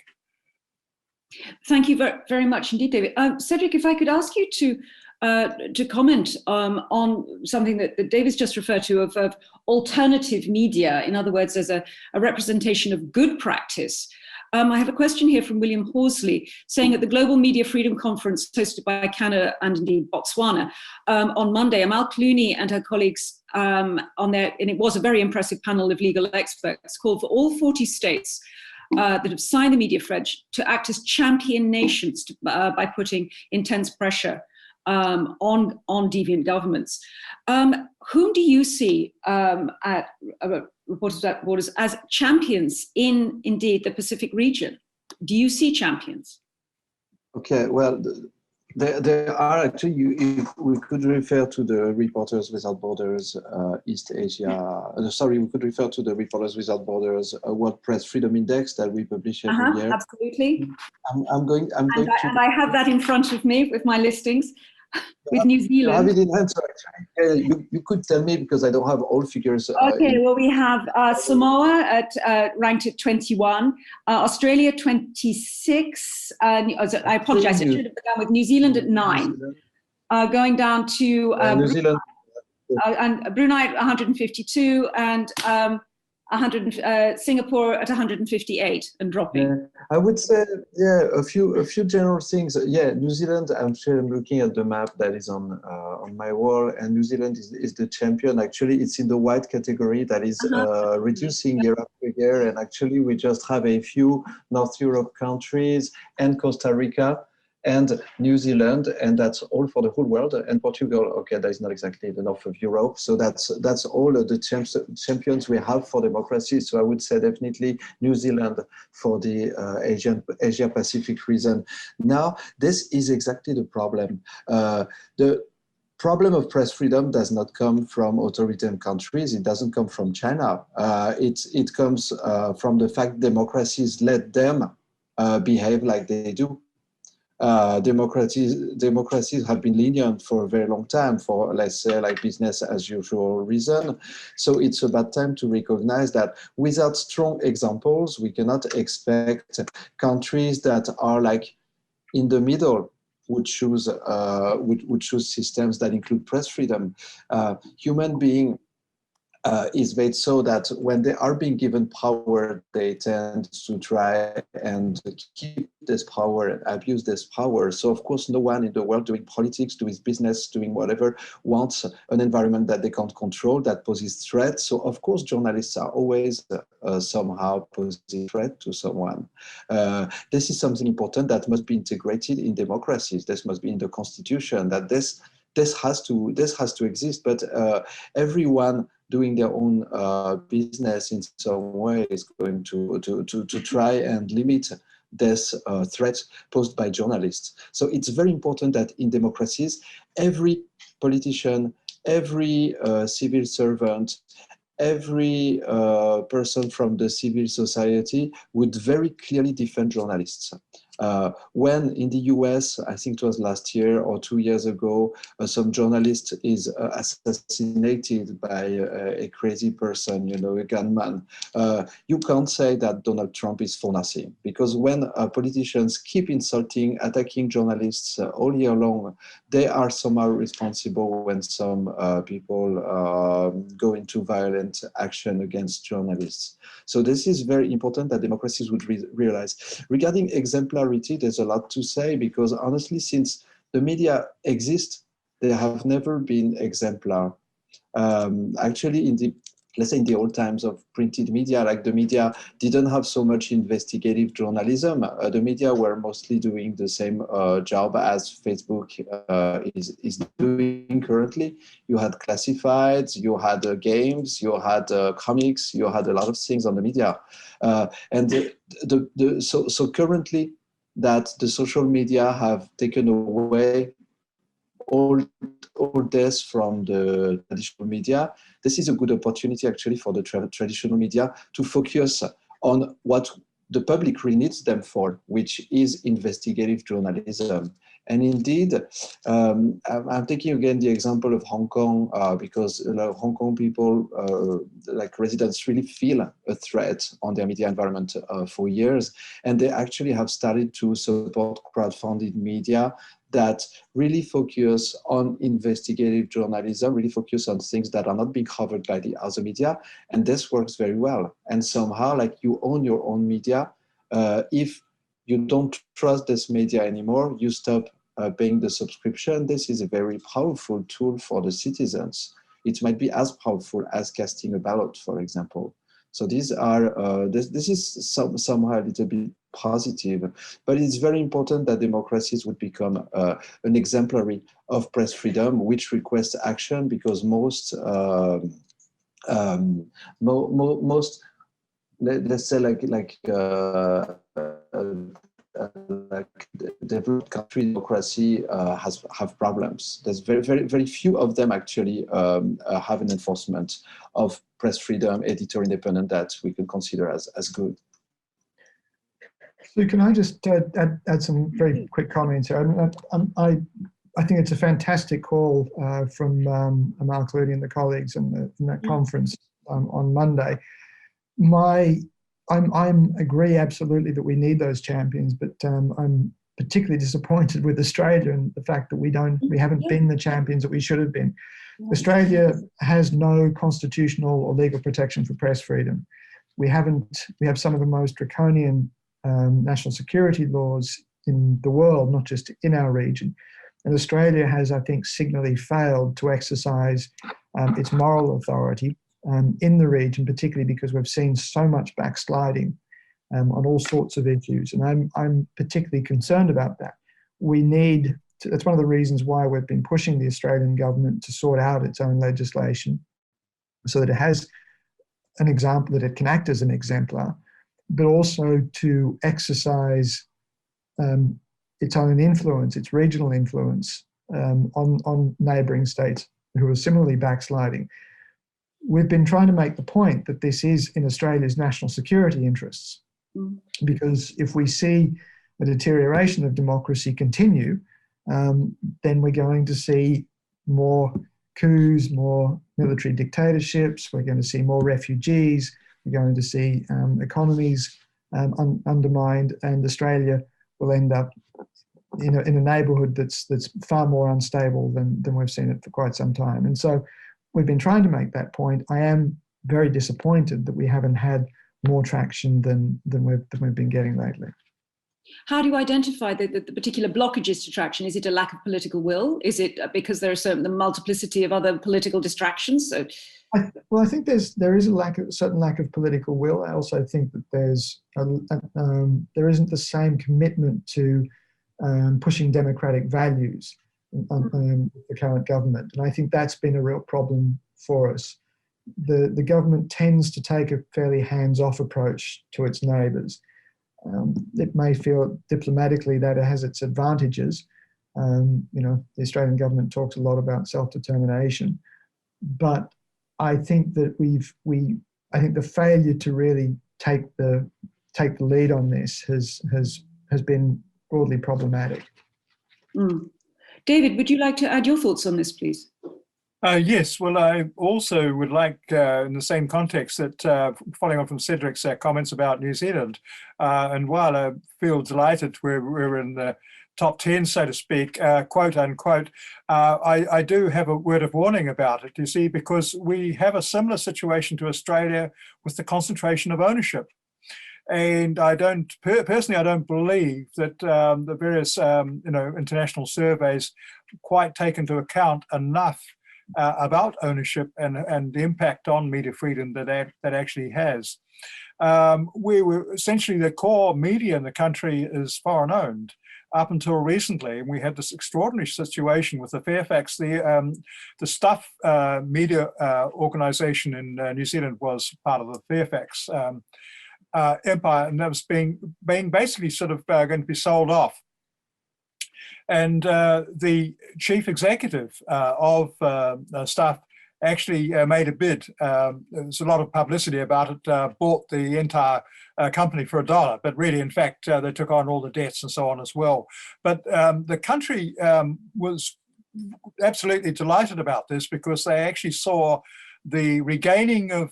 Speaker 2: Thank you very much indeed, David. Cedric, if I could ask you to comment on something that David's just referred to of alternative media. In other words, as a representation of good practice. I have a question here from William Horsley saying at the Global Media Freedom Conference hosted by Canada and indeed Botswana on Monday, Amal Clooney and her colleagues and it was a very impressive panel of legal experts, called for all 40 states that have signed the media pledge to act as champion nations by putting intense pressure on deviant governments. Whom do you see at Reporters Without Borders as champions in, indeed, the Pacific region? Do you see champions?
Speaker 4: Okay, well, there are actually, if we could refer to the Reporters Without Borders East Asia, we could refer to the Reporters Without Borders World Press Freedom Index that we publish every year.
Speaker 2: Absolutely.
Speaker 4: I'm going to...
Speaker 2: And I have that in front of me with my listings. With New Zealand.
Speaker 4: You have it in hand, so actually, you could tell me because I don't have all figures.
Speaker 2: Okay, well, we have Samoa ranked at 21, Australia 26. I apologize, I should have begun with New Zealand at 9. Going down to
Speaker 4: New Zealand.
Speaker 2: and Brunei at 152, and Singapore at 158 and dropping.
Speaker 4: Yeah, I would say, a few general things. Yeah, New Zealand, I'm looking at the map that is on my wall, and New Zealand is the champion. Actually, it's in the white category that is reducing year after year, and actually we just have a few North Europe countries and Costa Rica and New Zealand, and that's all for the whole world. And Portugal, okay, that is not exactly the north of Europe. So that's all of the champions we have for democracy. So I would say definitely New Zealand for the Asia Pacific region. Now, this is exactly the problem. The problem of press freedom does not come from authoritarian countries. It doesn't come from China. It comes from the fact democracies let them behave like they do. Democracies have been lenient for a very long time for, let's say, like business as usual reason. So it's about time to recognize that without strong examples, we cannot expect countries that are like in the middle would choose systems that include press freedom. Human being is made so that when they are being given power, they tend to try and keep this power and abuse this power. So of course, no one in the world doing politics, doing business, doing whatever, wants an environment that they can't control, that poses threats. So of course, journalists are always somehow posing threat to someone. This is something important that must be integrated in democracies. This must be in the constitution, that this has to exist, but everyone doing their own business in some way is going to try and limit this threat posed by journalists. So it's very important that in democracies, every politician, every civil servant, every person from the civil society would very clearly defend journalists. When in the US, I think it was last year or 2 years ago, some journalist is assassinated by a crazy person, a gunman, you can't say that Donald Trump is for nothing, because when politicians keep insulting, attacking journalists all year long, they are somehow responsible when some people go into violent action against journalists. So this is very important that democracies would realize. Regarding exemplarity, there's a lot to say, because honestly, since the media exist, they have never been exemplar. Actually, let's say in the old times of printed media, like the media didn't have so much investigative journalism. The media were mostly doing the same job as Facebook is doing currently. You had classifieds, you had games, you had comics, you had a lot of things on the media. So currently, that the social media have taken away all this from the traditional media. This is a good opportunity actually for the traditional media to focus on what the public really needs them for, which is investigative journalism. And indeed, I'm taking again the example of Hong Kong because Hong Kong people, like residents, really feel a threat on their media environment for years. And they actually have started to support crowdfunded media that really focus on investigative journalism, really focus on things that are not being covered by the other media. And this works very well. And somehow, like, you own your own media. If you don't trust this media anymore, you stop paying the subscription. This is a very powerful tool for the citizens. It might be as powerful as casting a ballot, for example. So these are this is somehow a little bit positive, but it's very important that democracies would become an exemplary of press freedom, which requests action, because most let's say like developed country democracy have problems. There's very few of them actually have an enforcement of press freedom, editorial independence that we can consider as good.
Speaker 16: So can I just add some very quick comments here? I think it's a fantastic call from Mark Looney and the colleagues in that conference on Monday. I agree absolutely that we need those champions, but I'm particularly disappointed with Australia and the fact that we haven't been the champions that we should have been. Australia has no constitutional or legal protection for press freedom. We have some of the most draconian national security laws in the world, not just in our region. And Australia has, I think, signally failed to exercise its moral authority in the region, particularly because we've seen so much backsliding on all sorts of issues. And I'm particularly concerned about that. That's one of the reasons why we've been pushing the Australian government to sort out its own legislation so that it has an example, that it can act as an exemplar, but also to exercise its own influence, its regional influence on neighbouring states who are similarly backsliding. We've been trying to make the point that this is in Australia's national security interests, because if we see a deterioration of democracy continue, then we're going to see more coups, more military dictatorships, we're going to see more refugees, we're going to see economies undermined, and Australia will end up in a neighbourhood that's far more unstable than we've seen it for quite some time. And so we've been trying to make that point. I am very disappointed that we haven't had more traction than we've been getting lately.
Speaker 2: How do you identify the particular blockages to traction? Is it a lack of political will? Is it because there are the multiplicity of other political distractions? So,
Speaker 16: I think there is a certain lack of political will. I also think that there isn't the same commitment to pushing democratic values with the current government, and I think that's been a real problem for us. The government tends to take a fairly hands-off approach to its neighbours. It may feel diplomatically that it has its advantages. The Australian government talks a lot about self-determination, but I think that I think the failure to really take the lead on this has been broadly problematic.
Speaker 2: David, would you like to add your thoughts on this, please?
Speaker 15: Yes, well, I also would like, in the same context, that following on from Cedric's comments about New Zealand, and while I feel delighted we're in the top 10, so to speak, quote unquote, I do have a word of warning about it, you see, because we have a similar situation to Australia with the concentration of ownership. And I don't believe that the various international surveys quite take into account enough about ownership and the impact on media freedom that actually has. We were essentially, the core media in the country is foreign owned up until recently, and we had this extraordinary situation with the Fairfax. The Stuff media organisation in New Zealand was part of the Fairfax empire, and that was being basically sort of going to be sold off. And the chief executive of Stuff actually made a bid. There's a lot of publicity about it, bought the entire company for $1, but really, in fact, they took on all the debts and so on as well. But the country was absolutely delighted about this, because they actually saw the regaining of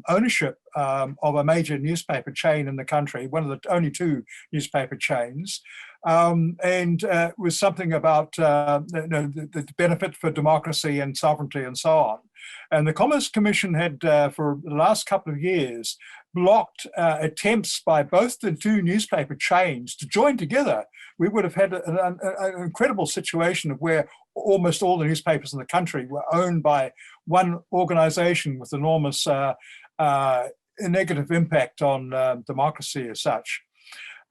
Speaker 15: ownership of a major newspaper chain in the country, one of the only 2 newspaper chains, and was something about the benefit for democracy and sovereignty and so on. And the Commerce Commission had, for the last couple of years, blocked attempts by both the 2 newspaper chains to join together. We would have had an incredible situation of where almost all the newspapers in the country were owned by one organisation with enormous a negative impact on democracy as such.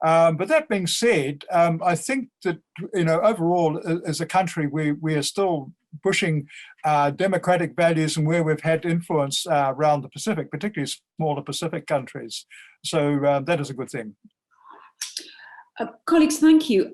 Speaker 15: But that being said, I think that, overall, as a country, we are still pushing democratic values and where we've had influence around the Pacific, particularly smaller Pacific countries. So that is a good thing.
Speaker 2: Colleagues, thank you.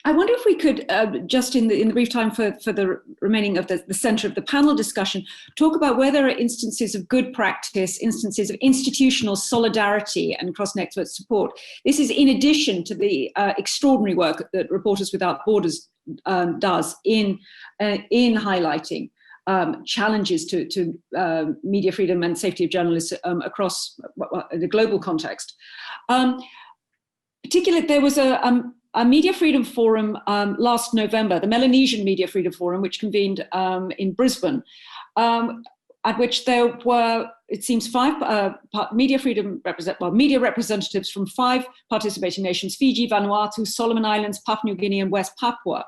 Speaker 2: I wonder if we could, just in the brief time for the remaining of the center of the panel discussion, talk about where there are instances of good practice, instances of institutional solidarity and cross-network support. This is in addition to the extraordinary work that Reporters Without Borders does in highlighting challenges to media freedom and safety of journalists across the global context. Particularly, there was a Media Freedom Forum last November, the Melanesian Media Freedom Forum, which convened in Brisbane, at which there were, it seems, media representatives from 5 participating nations: Fiji, Vanuatu, Solomon Islands, Papua New Guinea, and West Papua,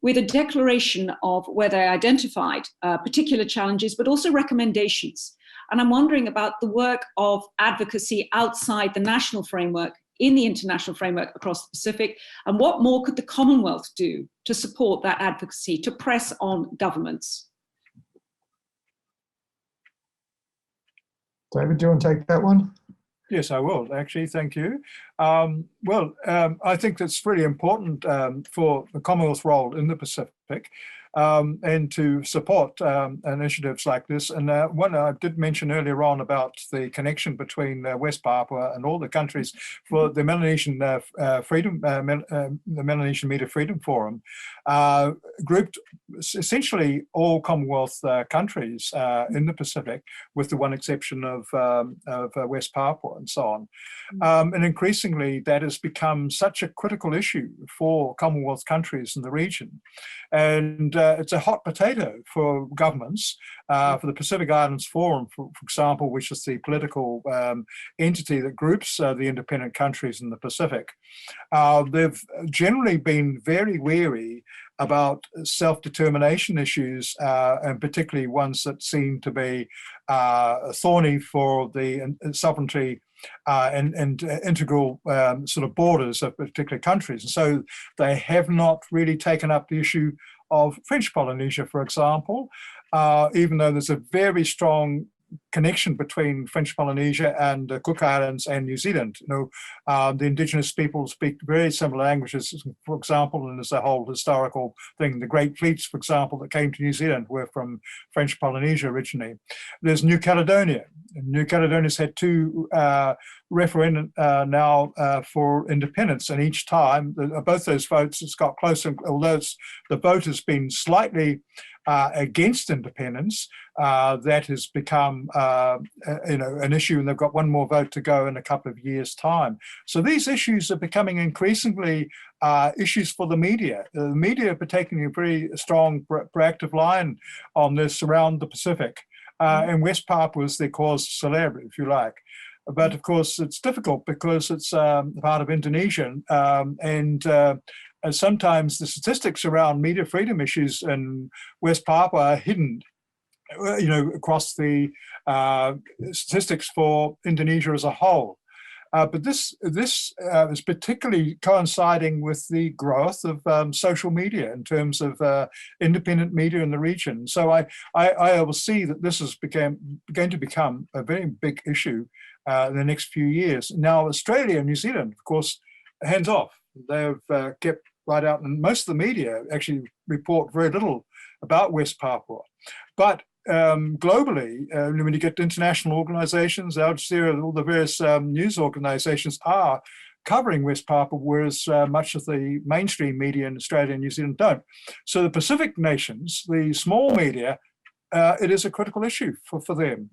Speaker 2: with a declaration of where they identified particular challenges, but also recommendations. And I'm wondering about the work of advocacy outside the national framework, in the international framework across the Pacific, and what more could the Commonwealth do to support that advocacy, to press on governments?
Speaker 16: David, do you want to take that one?
Speaker 15: Yes, I will, actually, thank you. I think that's really important for the Commonwealth role in the Pacific, and to support initiatives like this. And one I did mention earlier on about the connection between West Papua and all the countries for the Melanesian the Melanesian Media Freedom Forum, grouped essentially all Commonwealth countries in the Pacific, with the one exception of West Papua and so on. And increasingly, that has become such a critical issue for Commonwealth countries in the region. And it's a hot potato for governments, for the Pacific Islands Forum, for example, which is the political entity that groups the independent countries in the Pacific. They've generally been very wary about self-determination issues, and particularly ones that seem to be thorny for the sovereignty and integral sort of borders of particular countries. And so they have not really taken up the issue of French Polynesia, for example, even though there's a very strong connection between French Polynesia and the Cook Islands and New Zealand. The indigenous people speak very similar languages, for example, and there's a whole historical thing. The great fleets, for example, that came to New Zealand were from French Polynesia originally. There's New Caledonia. New Caledonia's had 2 referenda now for independence, and each time both those votes has got closer, although the vote has been slightly against independence, that has become an issue, and they've got one more vote to go in a couple of years' time. So these issues are becoming increasingly issues for the media. The media are taking a very strong proactive line on this around the Pacific, and West Papua is their cause célèbre, if you like. But of course, it's difficult because it's part of Indonesia, and sometimes the statistics around media freedom issues in West Papua are hidden, across the statistics for Indonesia as a whole. But this is particularly coinciding with the growth of social media in terms of independent media in the region. So I will see that this is going to become a very big issue in the next few years. Now, Australia and New Zealand, of course, hands off. They've kept right out, and most of the media actually report very little about West Papua. But globally, when you get to international organizations, Al Jazeera, all the various news organizations are covering West Papua, whereas much of the mainstream media in Australia and New Zealand don't. So the Pacific nations, the small media, it is a critical issue for them.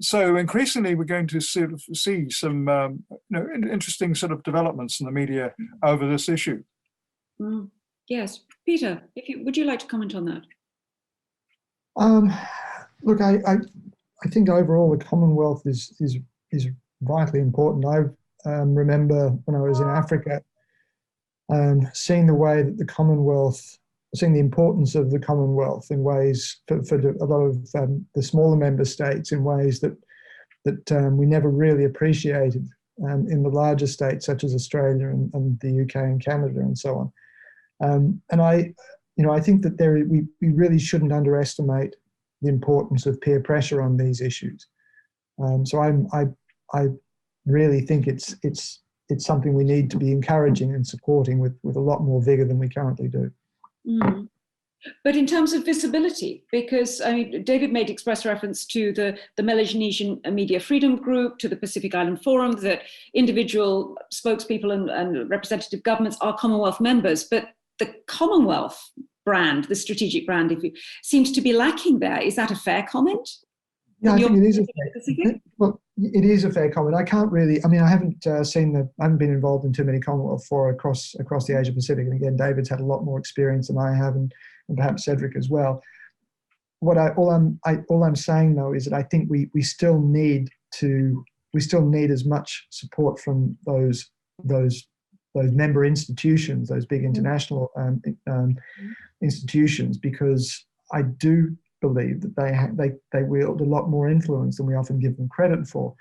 Speaker 15: So increasingly, we're going to sort of see some interesting sort of developments in the media over this issue.
Speaker 2: Yes, Peter, would you like to comment on that?
Speaker 16: Look, I think overall the Commonwealth is vitally important. I remember when I was in Africa, seeing the way that the Commonwealth, seeing the importance of the Commonwealth in ways for a lot of the smaller member states, in ways that that we never really appreciated in the larger states such as Australia and the UK and Canada and so on. And I think that we really shouldn't underestimate the importance of peer pressure on these issues. So I really think it's something we need to be encouraging and supporting with a lot more vigor than we currently do.
Speaker 2: Mm. But in terms of visibility, because I mean, David made express reference to the Melanesian Media Freedom Group, to the Pacific Island Forum, that individual spokespeople and representative governments are Commonwealth members, but the Commonwealth brand, the strategic brand, seems to be lacking there. Is that a fair comment?
Speaker 16: Yeah, I think it is it is a fair comment. I can't really, I mean, I haven't I haven't been involved in too many Commonwealth fora across the Asia Pacific. And again, David's had a lot more experience than I have, and perhaps Cedric as well. All I'm saying though is that I think we still need as much support from those member institutions, those big international institutions, because I do believe that they wield a lot more influence than we often give them credit for.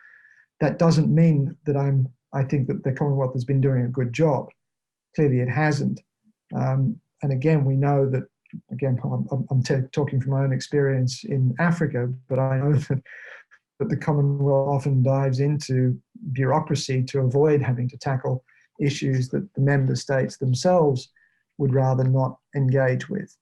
Speaker 16: That doesn't mean that I think that the Commonwealth has been doing a good job. Clearly it hasn't. And again, we know that, again, I'm talking from my own experience in Africa, but I know that the Commonwealth often dives into bureaucracy to avoid having to tackle issues that the member states themselves would rather not engage with.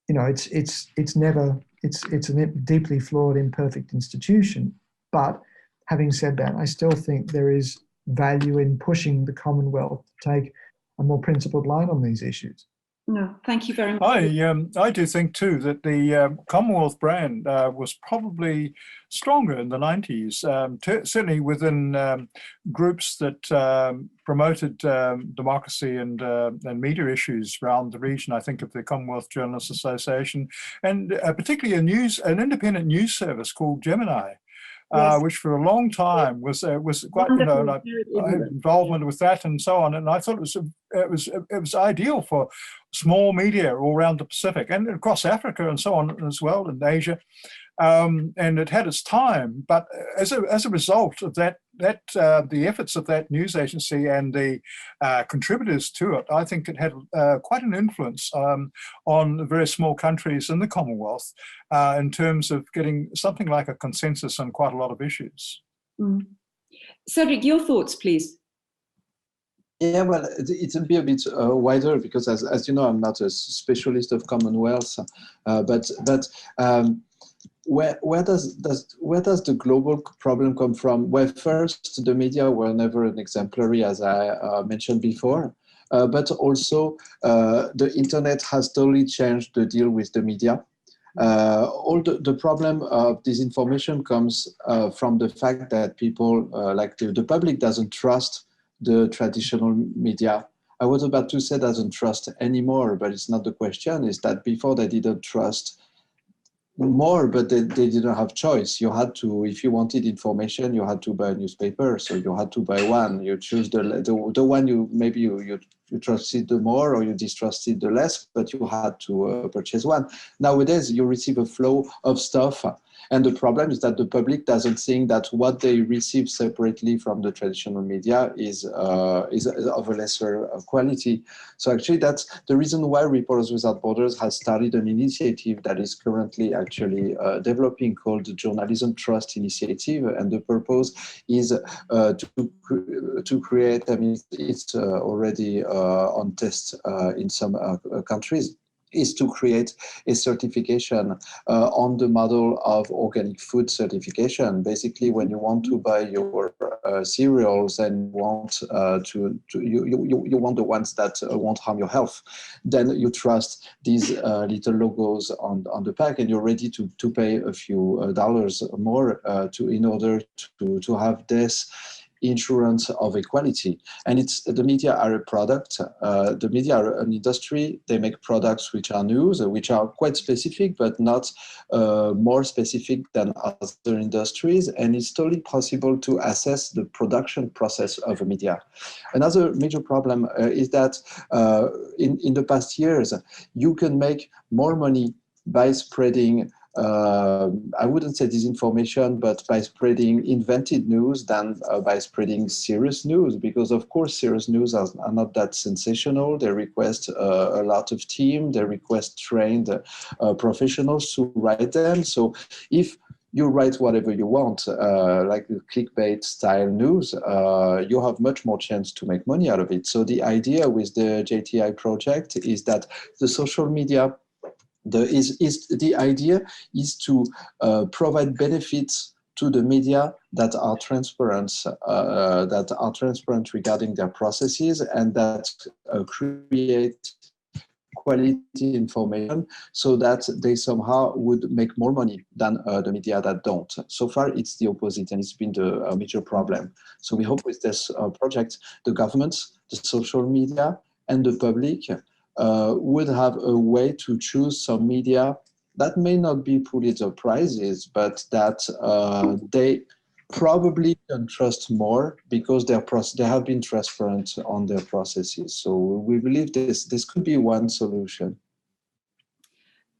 Speaker 16: You know, it's a deeply flawed, imperfect institution. But having said that, I still think there is value in pushing the Commonwealth to take a more principled line on these issues.
Speaker 2: No, thank you very much.
Speaker 15: I do think too that the Commonwealth brand was probably stronger in the 90s, certainly within groups that promoted democracy and media issues around the region. I think of the Commonwealth Journalists Association, and particularly an independent news service called Gemini. Yes. Which for a long time was quite involvement with that and so on, and I thought it was ideal for small media all around the Pacific and across Africa and so on as well, in Asia, and it had its time. But as a result of that the efforts of that news agency and the contributors to it, I think it had quite an influence on very small countries in the Commonwealth in terms of getting something like a consensus on quite a lot of issues.
Speaker 2: Mm. Cedric, your thoughts, please.
Speaker 4: Yeah, well, it's a bit wider because, as you know, I'm not a specialist of Commonwealth, but where does the global problem come from? Well, first, the media were never an exemplary, as I mentioned before, but also the internet has totally changed the deal with the media. All the problem of disinformation comes from the fact that people, like the public, doesn't trust the traditional media. I was about to say doesn't trust anymore, but it's not the question. It's that before they didn't trust more, but they didn't have choice. You had to, if you wanted information, you had to buy a newspaper. So you had to buy one. You choose the one you trusted the more or you distrusted the less, but you had to purchase one. Nowadays, you receive a flow of stuff. And the problem is that the public doesn't think that what they receive separately from the traditional media is of a lesser quality. So actually, that's the reason why Reporters Without Borders has started an initiative that is currently actually developing called the Journalism Trust Initiative. And the purpose is to create, I mean, it's already on test in some countries, is to create a certification on the model of organic food certification. Basically, when you want to buy your cereals and want you want the ones that won't harm your health, then you trust these little logos on the pack, and you're ready to pay a few dollars more in order to have this insurance of equality. And it's the media are a product. The media are an industry. They make products which are news, which are quite specific, but not more specific than other industries. And it's totally possible to assess the production process of a media. Another major problem is that in the past years, you can make more money by spreading I wouldn't say disinformation, but by spreading invented news than by spreading serious news, because of course serious news are not that sensational. They request a lot of team, they request trained professionals to write them. So if you write whatever you want, like clickbait style news, you have much more chance to make money out of it. So the idea with the JTI project is that the social media, the idea is to provide benefits to the media that are transparent regarding their processes, and that create quality information so that they somehow would make more money than the media that don't. So far, it's the opposite, and it's been the major problem. So we hope with this project, the governments, the social media, and the public would have a way to choose some media that may not be Pulitzer Prizes, but that they probably can trust more because they have been transparent on their processes. So we believe this could be one solution.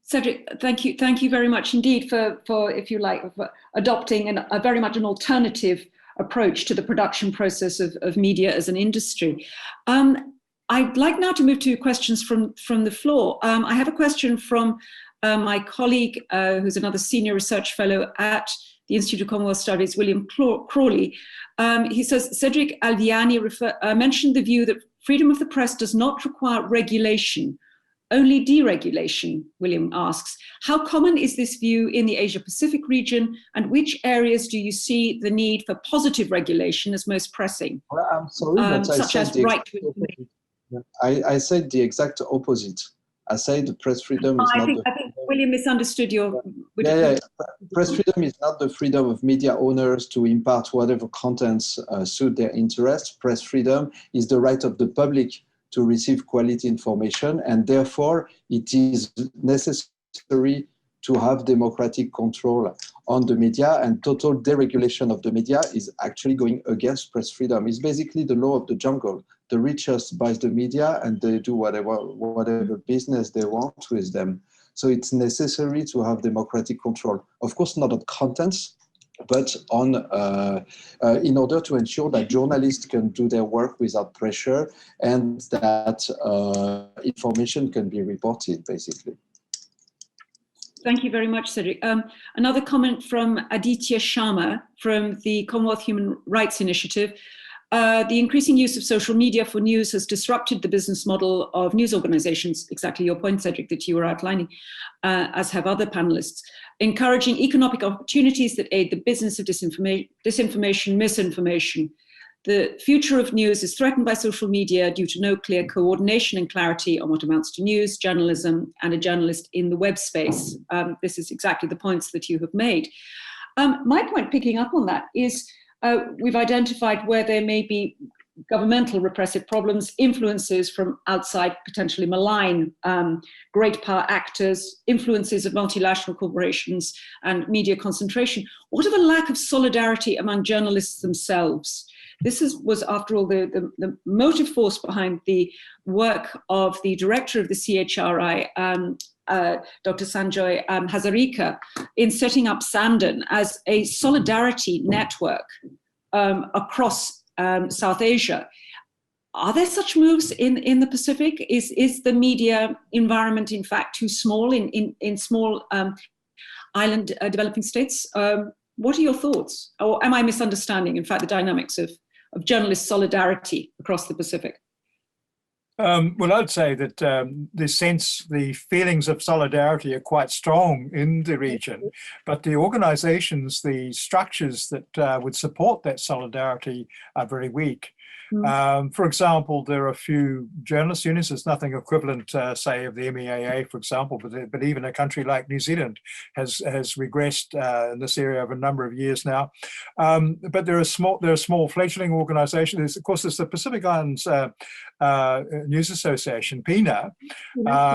Speaker 2: Cedric, thank you very much indeed for if you like, for adopting a very much an alternative approach to the production process of media as an industry. I'd like now to move to questions from the floor. I have a question from my colleague, who's another senior research fellow at the Institute of Commonwealth Studies, William Crawley. He says, Cedric Alviani mentioned the view that freedom of the press does not require regulation, only deregulation. William asks, how common is this view in the Asia-Pacific region, and which areas do you see the need for positive regulation as most pressing?
Speaker 4: Well, I'm sorry, but
Speaker 2: such as right to information.
Speaker 4: I said the exact opposite. I say the press freedom is
Speaker 2: I think William misunderstood your.
Speaker 4: Press freedom is not the freedom of media owners to impart whatever contents suit their interest. Press freedom is the right of the public to receive quality information, and therefore it is necessary to have democratic control on the media, and total deregulation of the media is actually going against press freedom. It's basically the law of the jungle. The richest buys the media and they do whatever business they want with them. So it's necessary to have democratic control. Of course, not on contents, but on in order to ensure that journalists can do their work without pressure, and that information can be reported, basically.
Speaker 2: Thank you very much, Cedric. Another comment from Aditya Sharma from the Commonwealth Human Rights Initiative. The increasing use of social media for news has disrupted the business model of news organizations, exactly your point, Cedric, that you were outlining, as have other panelists, encouraging economic opportunities that aid the business of disinformation, misinformation. The future of news is threatened by social media due to no clear coordination and clarity on what amounts to news, journalism, and a journalist in the web space. This is exactly the points that you have made. My point, picking up on that, is we've identified where there may be governmental repressive problems, influences from outside, potentially malign great power actors, influences of multinational corporations and media concentration. What of a lack of solidarity among journalists themselves? This was, after all, the motive force behind the work of the director of the CHRI, Dr. Sanjoy Hazarika, in setting up Sandan as a solidarity network across South Asia. Are there such moves in the Pacific? Is the media environment, in fact, too small in small island developing states? What are your thoughts? Or am I misunderstanding, in fact, the dynamics of journalist solidarity across the Pacific?
Speaker 15: Well, I'd say that the feelings of solidarity are quite strong in the region, but the organizations, the structures that would support that solidarity are very weak. For example, there are a few journalist unions. There's nothing equivalent, say, of the MEAA, for example, but even a country like New Zealand has regressed in this area over a number of years now. But there are small fledgling organizations. Of course, there's the Pacific Islands News Association, PINA,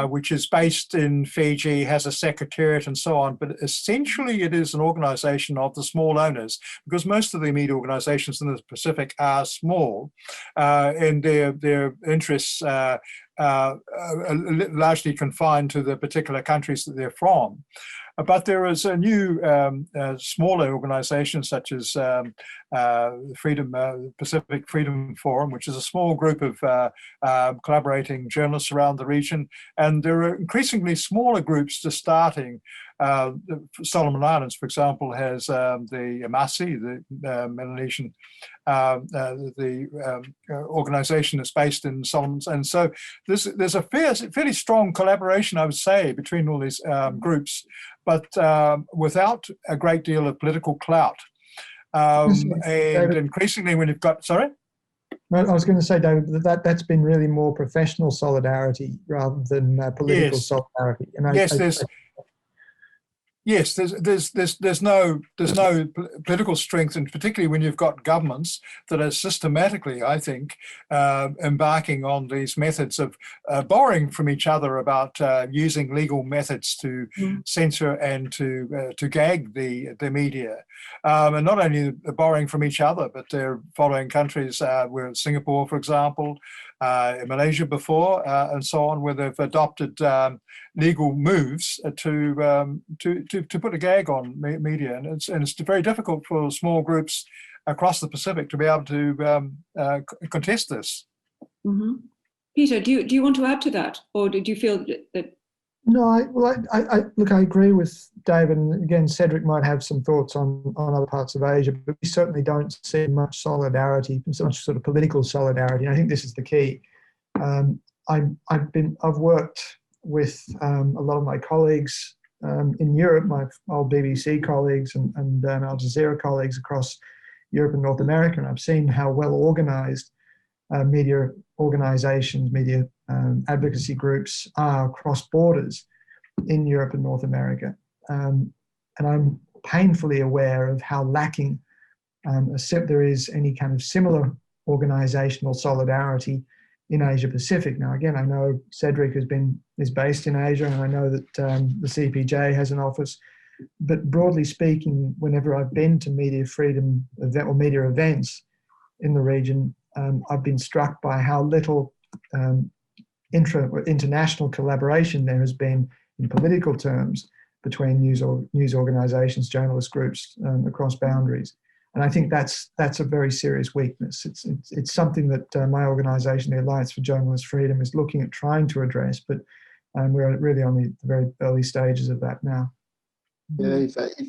Speaker 15: which is based in Fiji, has a secretariat and so on. But essentially, it is an organization of the small owners, because most of the media organizations in the Pacific are small. And their interests are largely confined to the particular countries that they're from. But there is a new smaller organization such as Pacific Freedom Forum, which is a small group of collaborating journalists around the region. And there are increasingly smaller groups just starting. Solomon Islands, for example, has the AMASI, the Melanesian organization that's based in Solomons. And so there's a fairly strong collaboration, I would say, between all these groups, but without a great deal of political clout. And increasingly when you've got, sorry?
Speaker 16: I was going to say, David, that's been really more professional solidarity rather than political solidarity. And
Speaker 15: Yes, there's no political strength, and particularly when you've got governments that are systematically, I think, embarking on these methods of borrowing from each other about using legal methods to censor and to gag the media, and not only borrowing from each other, but they're following countries where Singapore, for example, Malaysia before, and so on, where they've adopted legal moves to put a gag on media, and it's very difficult for small groups across the Pacific to be able to contest this.
Speaker 2: Mm-hmm. Peter, do you want to add to that, or did you feel that?
Speaker 16: No, I agree with David, and again, Cedric might have some thoughts on other parts of Asia, but we certainly don't see much solidarity, so much sort of political solidarity. And I think this is the key. I've worked with a lot of my colleagues in Europe, my old BBC colleagues and Al Jazeera colleagues across Europe and North America, and I've seen how well organized media organizations, media advocacy groups are across borders in Europe and North America. And I'm painfully aware of how lacking there is any kind of similar organizational solidarity in Asia Pacific. Now, again, I know Cedric is based in Asia, and I know that the CPJ has an office. But broadly speaking, whenever I've been to media freedom event or media events in the region, I've been struck by how little international collaboration there has been in political terms between news organizations, journalist groups across boundaries. And I think that's a very serious weakness. It's something that my organization, the Alliance for Journalist Freedom, is looking at trying to address, but we're really on the very early stages of that now.
Speaker 4: Yeah,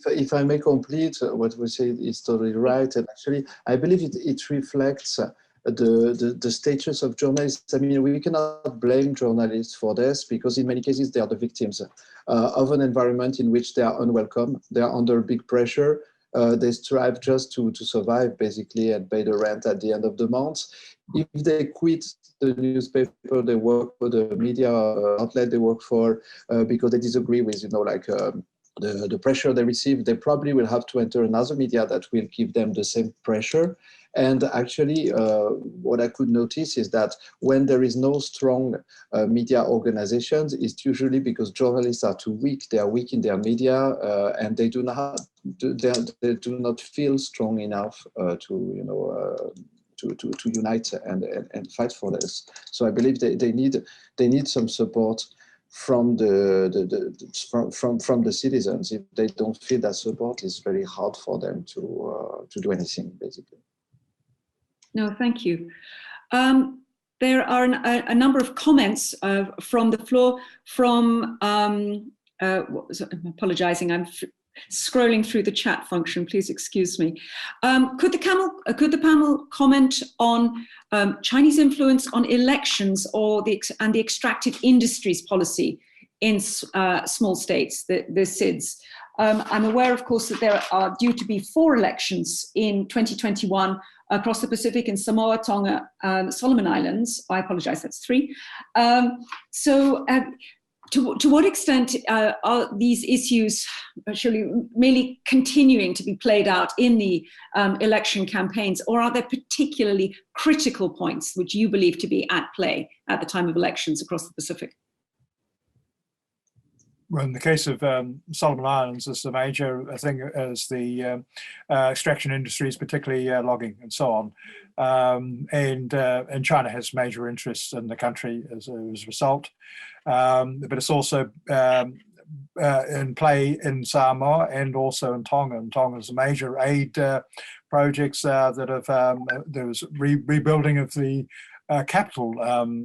Speaker 4: if I may complete what we say is totally right, and actually I believe it reflects the status of journalists. I mean, we cannot blame journalists for this, because in many cases they are the victims of an environment in which they are unwelcome. They are under big pressure. They strive just to survive, basically, and pay the rent at the end of the month. If they quit the newspaper they work for, the media outlet they work for, because they disagree with, the pressure they receive, they probably will have to enter another media that will give them the same pressure. And actually, what I could notice is that when there is no strong media organizations, it's usually because journalists are too weak. They are weak in their media, and they do not feel strong enough to unite and fight for this. So I believe they need some support from the citizens. If they don't feel that support, it's very hard for them to do anything, basically.
Speaker 2: No, thank you. There are a number of comments from the floor. I'm apologizing, I'm scrolling through the chat function, please excuse me. Could the panel comment on Chinese influence on elections and the extractive industries policy in small states, the SIDS? I'm aware, of course, that there are due to be 4 elections in 2021 across the Pacific in Samoa, Tonga, Solomon Islands. I apologize, that's 3. To what extent are these issues actually merely continuing to be played out in the election campaigns, or are there particularly critical points which you believe to be at play at the time of elections across the Pacific?
Speaker 15: Well, in the case of Solomon Islands, as the major thing is the extraction industries, particularly logging and so on. And China has major interests in the country as a result. But it's also in play in Samoa and also in Tonga. And Tonga is a major aid projects that have, there was rebuilding of the capital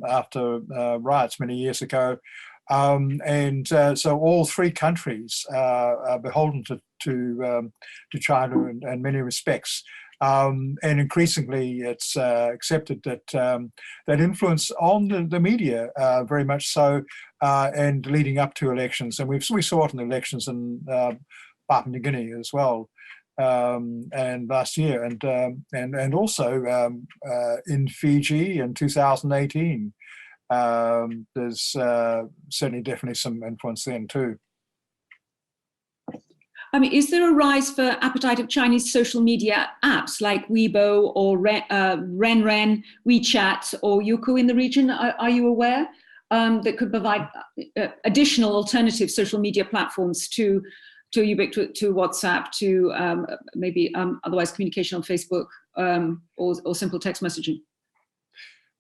Speaker 15: after riots many years ago. So all three countries are beholden to China in many respects. And increasingly, it's accepted that that influence on the media very much so, and leading up to elections. And we saw it in the elections in Papua New Guinea as well, and last year, and also in Fiji in 2018. There's certainly definitely some influence then too.
Speaker 2: I mean, is there a rise for appetite of Chinese social media apps like Weibo or Renren, WeChat or Youku in the region? Are you aware that could provide additional alternative social media platforms to WhatsApp, to maybe otherwise communication on Facebook or simple text messaging?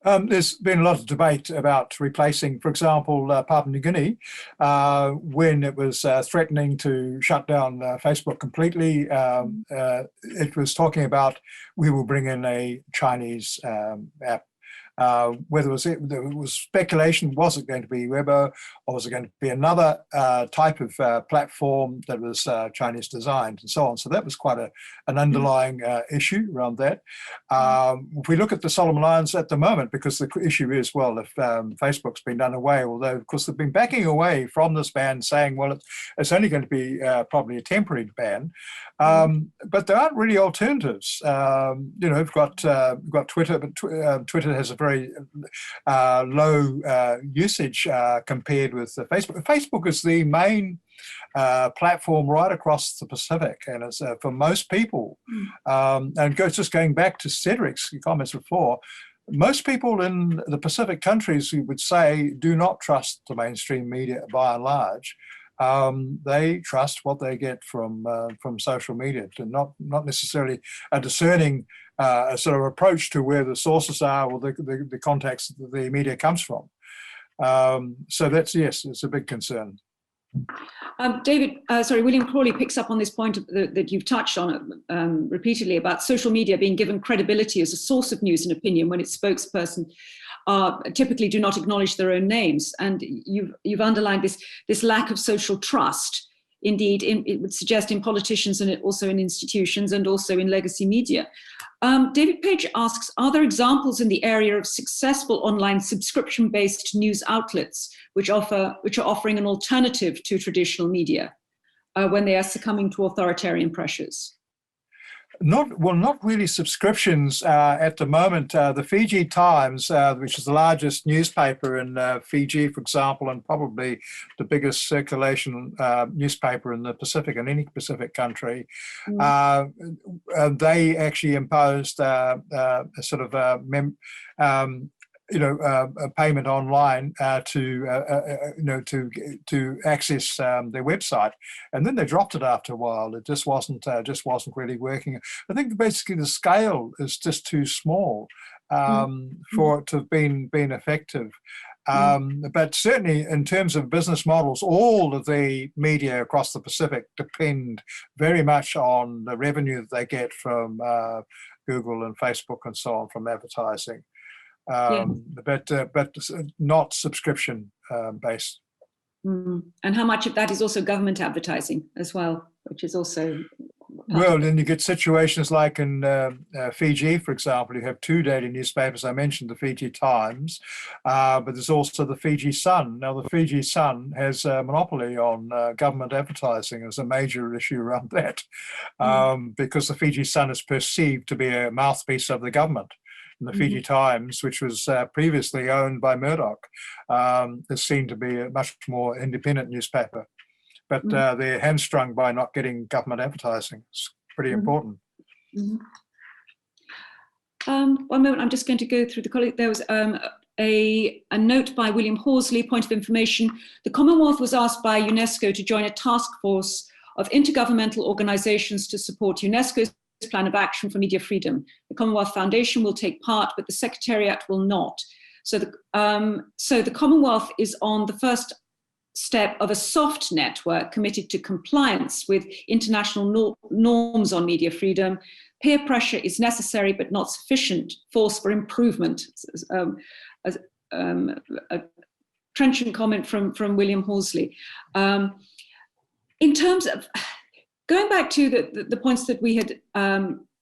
Speaker 15: There's been a lot of debate about replacing, for example, Papua New Guinea, when it was threatening to shut down Facebook completely. It was talking about we will bring in a Chinese app. Whether there was speculation, was it going to be Weibo or was it going to be another type of platform that was Chinese designed and so on. So that was quite an underlying issue around that. If we look at the Solomon Islands at the moment, because the issue is, well, if Facebook's been done away, although of course they've been backing away from this ban, saying, well, it's only going to be probably a temporary ban. But there aren't really alternatives. We've got Twitter, but Twitter has a very low usage compared with Facebook. Facebook is the main platform right across the Pacific, and it's for most people. And just going back to Cedric's comments before, most people in the Pacific countries, who would say, do not trust the mainstream media by and large. They trust what they get from social media, to not necessarily a discerning sort of approach to where the sources are or the context that the media comes from. So that's, yes, it's a big concern.
Speaker 2: William Crawley picks up on this point that you've touched on repeatedly about social media being given credibility as a source of news and opinion when its spokesperson typically do not acknowledge their own names. And you've underlined this lack of social trust. Indeed, it would suggest in politicians and also in institutions and also in legacy media. David Page asks, are there examples in the area of successful online subscription-based news outlets which are offering an alternative to traditional media when they are succumbing to authoritarian pressures?
Speaker 15: Not really subscriptions at the moment. The Fiji Times, which is the largest newspaper in Fiji, for example, and probably the biggest circulation newspaper in the Pacific, in any Pacific country, they actually imposed a sort of a payment online to access their website, and then they dropped it after a while. It just wasn't really working. I think basically the scale is just too small for it to have been effective. But certainly in terms of business models, all of the media across the Pacific depend very much on the revenue that they get from Google and Facebook and so on, from advertising. But not subscription based.
Speaker 2: And how much of that is also government advertising as well, which is also...
Speaker 15: Well, then you get situations like in Fiji, for example, you have two daily newspapers. I mentioned the Fiji Times, but there's also the Fiji Sun. Now, the Fiji Sun has a monopoly on government advertising. There's a major issue around that because the Fiji Sun is perceived to be a mouthpiece of the government. And the Fiji Times, which was previously owned by Murdoch, is seen to be a much more independent newspaper. But they're hamstrung by not getting government advertising. It's pretty important.
Speaker 2: One moment, I'm just going to go through the colleague. There was a note by William Horsley, point of information. The Commonwealth was asked by UNESCO to join a task force of intergovernmental organisations to support UNESCO's plan of action for media freedom. The Commonwealth Foundation will take part, but the Secretariat will not. So the Commonwealth is on the first step of a soft network committed to compliance with international norms on media freedom. Peer pressure is necessary but not sufficient force for improvement. A trenchant comment from William Horsley. In terms of going back to the points that we had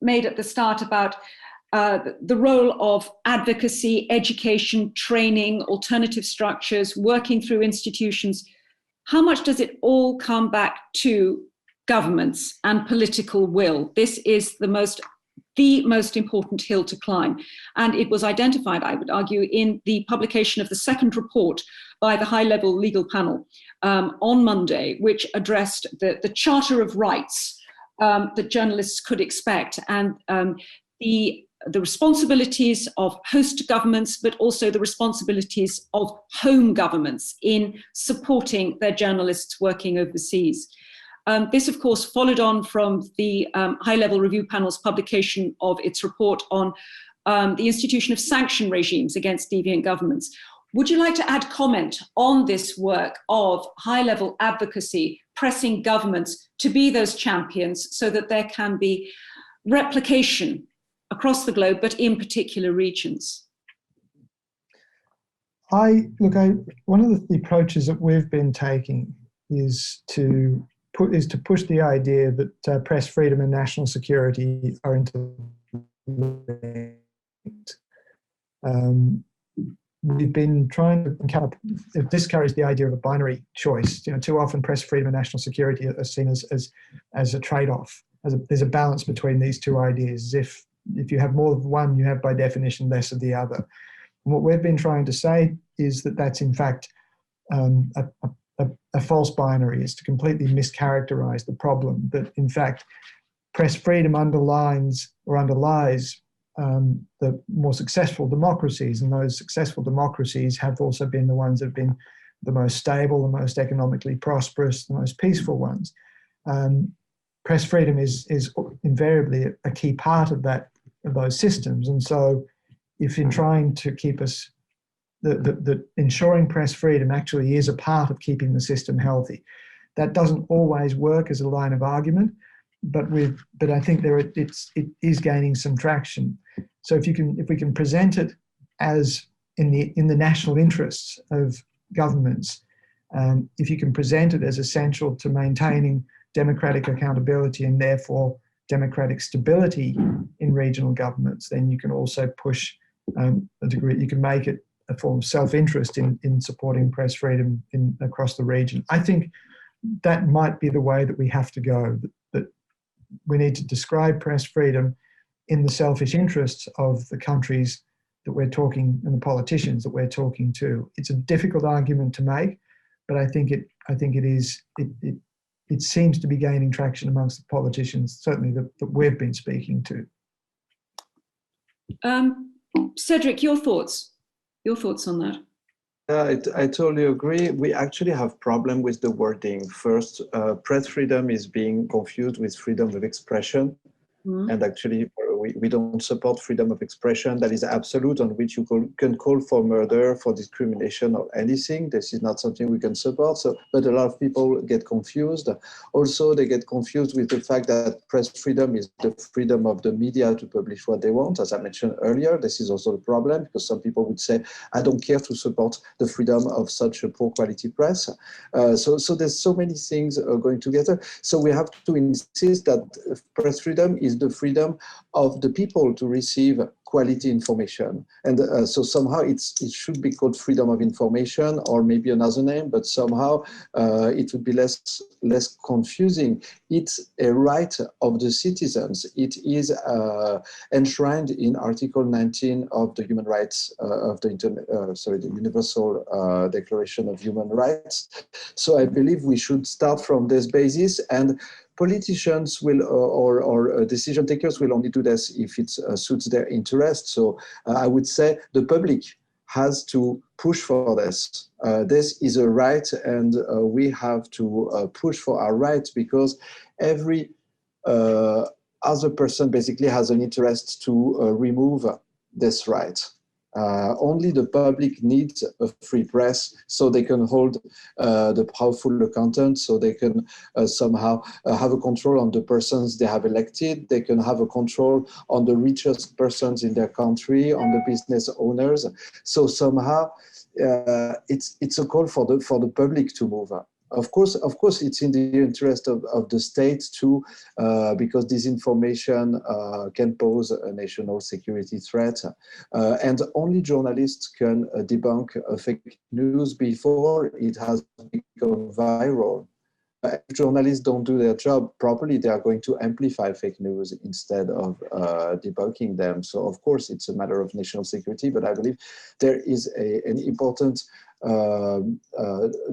Speaker 2: made at the start about the role of advocacy, education, training, alternative structures, working through institutions, how much does it all come back to governments and political will? This is the most important hill to climb. And it was identified, I would argue, in the publication of the second report by the high-level legal panel on Monday, which addressed the Charter of Rights that journalists could expect, and the responsibilities of host governments, but also the responsibilities of home governments in supporting their journalists working overseas. This, of course, followed on from the high-level review panel's publication of its report on the institution of sanction regimes against deviant governments. Would you like to add comment on this work of high-level advocacy, pressing governments to be those champions so that there can be replication across the globe, but in particular regions?
Speaker 16: One of the approaches that we've been taking is to push the idea that press freedom and national security are interlinked. We've been trying to kind of discourage the idea of a binary choice. Too often press freedom and national security are seen as a trade-off. There's a balance between these two ideas. If you have more of one, you have by definition less of the other. And what we've been trying to say is that that's in fact a false binary, is to completely mischaracterize the problem, that in fact press freedom underlies the more successful democracies, and those successful democracies have also been the ones that have been the most stable, the most economically prosperous, the most peaceful ones. Press freedom is invariably a key part of those systems, and so if in trying to keep us, the ensuring press freedom actually is a part of keeping the system healthy. That doesn't always work as a line of argument, but I think it is gaining some traction. So if we can present it as in the national interests of governments, if you can present it as essential to maintaining democratic accountability and therefore democratic stability in regional governments, then you can also push a degree. You can make it a form of self-interest in supporting press freedom across the region. I think that might be the way that we have to go. That we need to describe press freedom in the selfish interests of the countries that we're talking and the politicians that we're talking to. It's a difficult argument to make, but I think it seems to be gaining traction amongst the politicians, certainly that we've been speaking to.
Speaker 2: Cedric, your thoughts on that?
Speaker 4: I totally agree. We actually have problem with the wording. First, press freedom is being confused with freedom of expression. And actually, we don't support freedom of expression that is absolute, on which you can call for murder, for discrimination, or anything. This is not something we can support. But a lot of people get confused. Also, they get confused with the fact that press freedom is the freedom of the media to publish what they want. As I mentioned earlier, this is also a problem, because some people would say, I don't care to support the freedom of such a poor quality press. So there's so many things going together. So we have to insist that press freedom is the freedom of the people to receive quality information. And so somehow it should be called freedom of information, or maybe another name, but somehow it would be less confusing. It's a right of the citizens. It is enshrined in Article 19 of the Human Rights of the Universal Declaration of Human Rights. So I believe we should start from this basis, and politicians will, or decision takers will only do this if it suits their interest. So I would say the public has to push for this. This is a right, and we have to push for our rights, because every other person basically has an interest to remove this right. Only the public needs a free press so they can hold the powerful content, so they can somehow have a control on the persons they have elected. They can have a control on the richest persons in their country, on the business owners. So somehow it's a call for the public to move. Of course, it's in the interest of the state too, because disinformation can pose a national security threat, and only journalists can debunk fake news before it has become viral. If journalists don't do their job properly, they are going to amplify fake news instead of debunking them. So, of course, it's a matter of national security, but I believe there is an important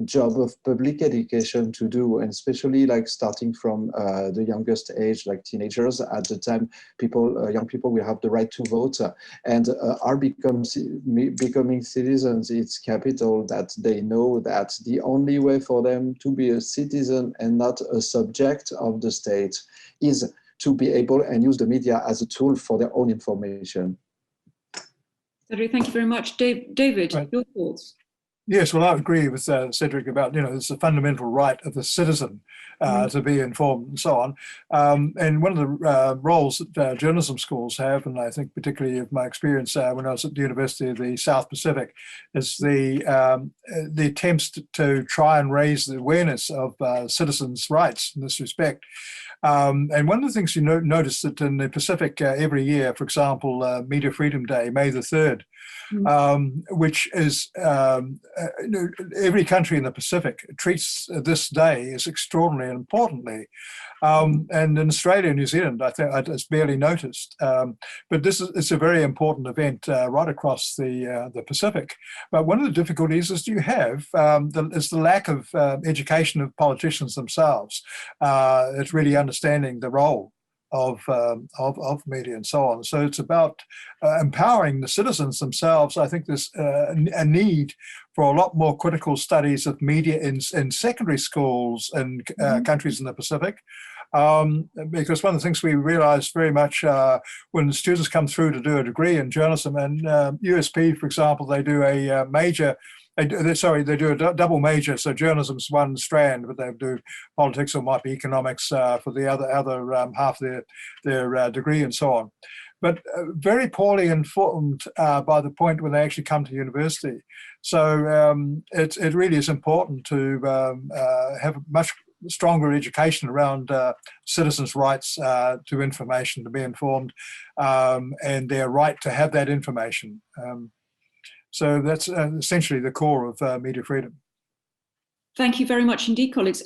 Speaker 4: job of public education to do, and especially like starting from the youngest age, like teenagers. At the time, young people will have the right to vote and are becoming citizens. It's capital that they know that the only way for them to be a citizen and not a subject of the state is to be able and use the media as a tool for their own information.
Speaker 2: Cedric, thank you very much. David, right. Your thoughts?
Speaker 15: Yes, well, I agree with Cedric about, it's a fundamental right of the citizen to be informed and so on. And one of the roles that journalism schools have, and I think particularly of my experience when I was at the University of the South Pacific, is the attempts to try and raise the awareness of citizens' rights in this respect. And one of the things you notice that in the Pacific every year, for example, Media Freedom Day, May the 3rd, which is every country in the Pacific treats this day as extraordinary and importantly. And in Australia and New Zealand, I think it's barely noticed. But it's a very important event right across the Pacific. But one of the difficulties is you have is the lack of education of politicians themselves. It's really understanding the role of media and so on. So it's about empowering the citizens themselves. I think there's a need for a lot more critical studies of media in secondary schools in countries in the Pacific. Because one of the things we realize very much when students come through to do a degree in journalism, and USP, for example, they do a major, they do a double major, so journalism's one strand, but they do politics or might be economics for the other half of their degree and so on. But very poorly informed by the point when they actually come to university. So it really is important to have a much stronger education around citizens' rights to information, to be informed, and their right to have that information. So that's essentially the core of media freedom.
Speaker 2: Thank you very much indeed, colleagues.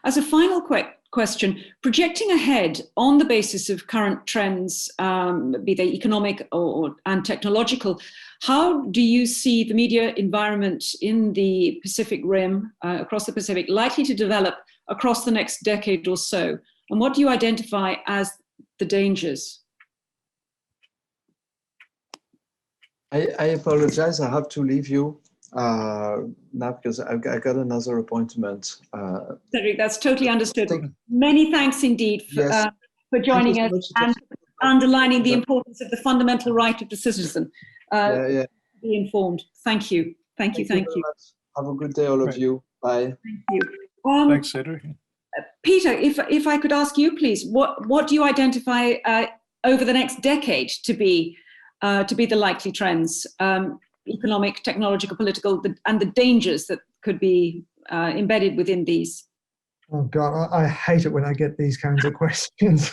Speaker 2: As a final question, projecting ahead on the basis of current trends, be they economic and technological, how do you see the media environment in the Pacific Rim, across the Pacific, likely to develop across the next decade or so? And what do you identify as the dangers?
Speaker 4: I apologize, I have to leave you now because I got another appointment.
Speaker 2: Cedric, that's totally understood. Many thanks indeed for joining us and underlining the importance of the fundamental right of the citizen to be informed. Thank you. Thank you.
Speaker 4: Have a good day, all of you. Bye.
Speaker 2: Thank you.
Speaker 15: Thanks, Cedric.
Speaker 2: Peter, if I could ask you, please, what do you identify over the next decade to be the likely trends, economic, technological, political, and the dangers that could be embedded within these?
Speaker 16: Oh God, I hate it when I get these kinds of questions.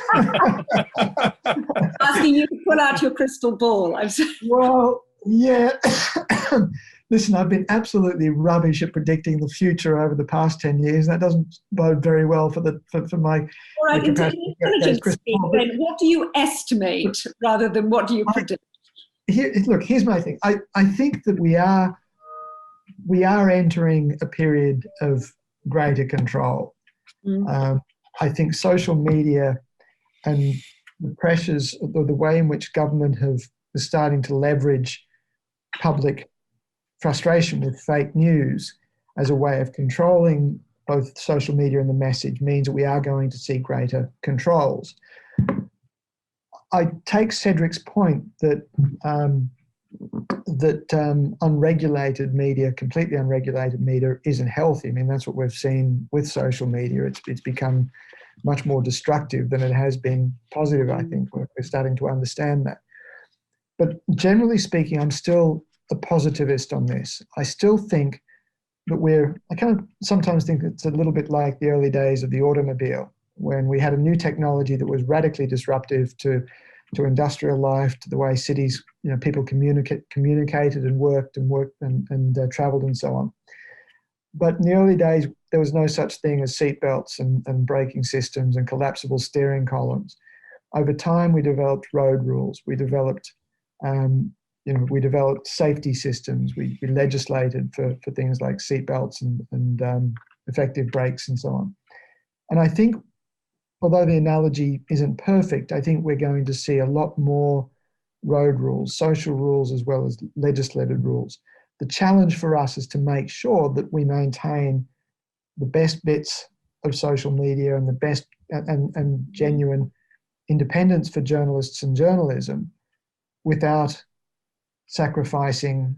Speaker 2: Asking you to pull out your crystal ball.
Speaker 16: Well, yeah. Listen, I've been absolutely rubbish at predicting the future over the past 10 years. That doesn't bode very well for my
Speaker 2: All right,
Speaker 16: capacity.
Speaker 2: What do you estimate rather than what do you predict?
Speaker 16: Here's my thing. I think that we are entering a period of greater control. I think social media and the pressures, or the way in which government is starting to leverage public frustration with fake news as a way of controlling both social media and the message means that we are going to see greater controls. I take Cedric's point that that unregulated media, completely unregulated media, isn't healthy. I mean, that's what we've seen with social media. It's become much more destructive than it has been positive, I think. We're starting to understand that. But generally speaking, I'm still a positivist on this. I still think that I kind of sometimes think it's a little bit like the early days of the automobile, when we had a new technology that was radically disruptive to industrial life, to the way cities, people communicated and worked and traveled and so on. But in the early days, there was no such thing as seatbelts and braking systems and collapsible steering columns. Over time, we developed road rules. We developed, we developed safety systems. We legislated for things like seatbelts and effective brakes and so on. And I think, although the analogy isn't perfect, I think we're going to see a lot more road rules, social rules, as well as legislated rules. The challenge for us is to make sure that we maintain the best bits of social media and the best and genuine independence for journalists and journalism without sacrificing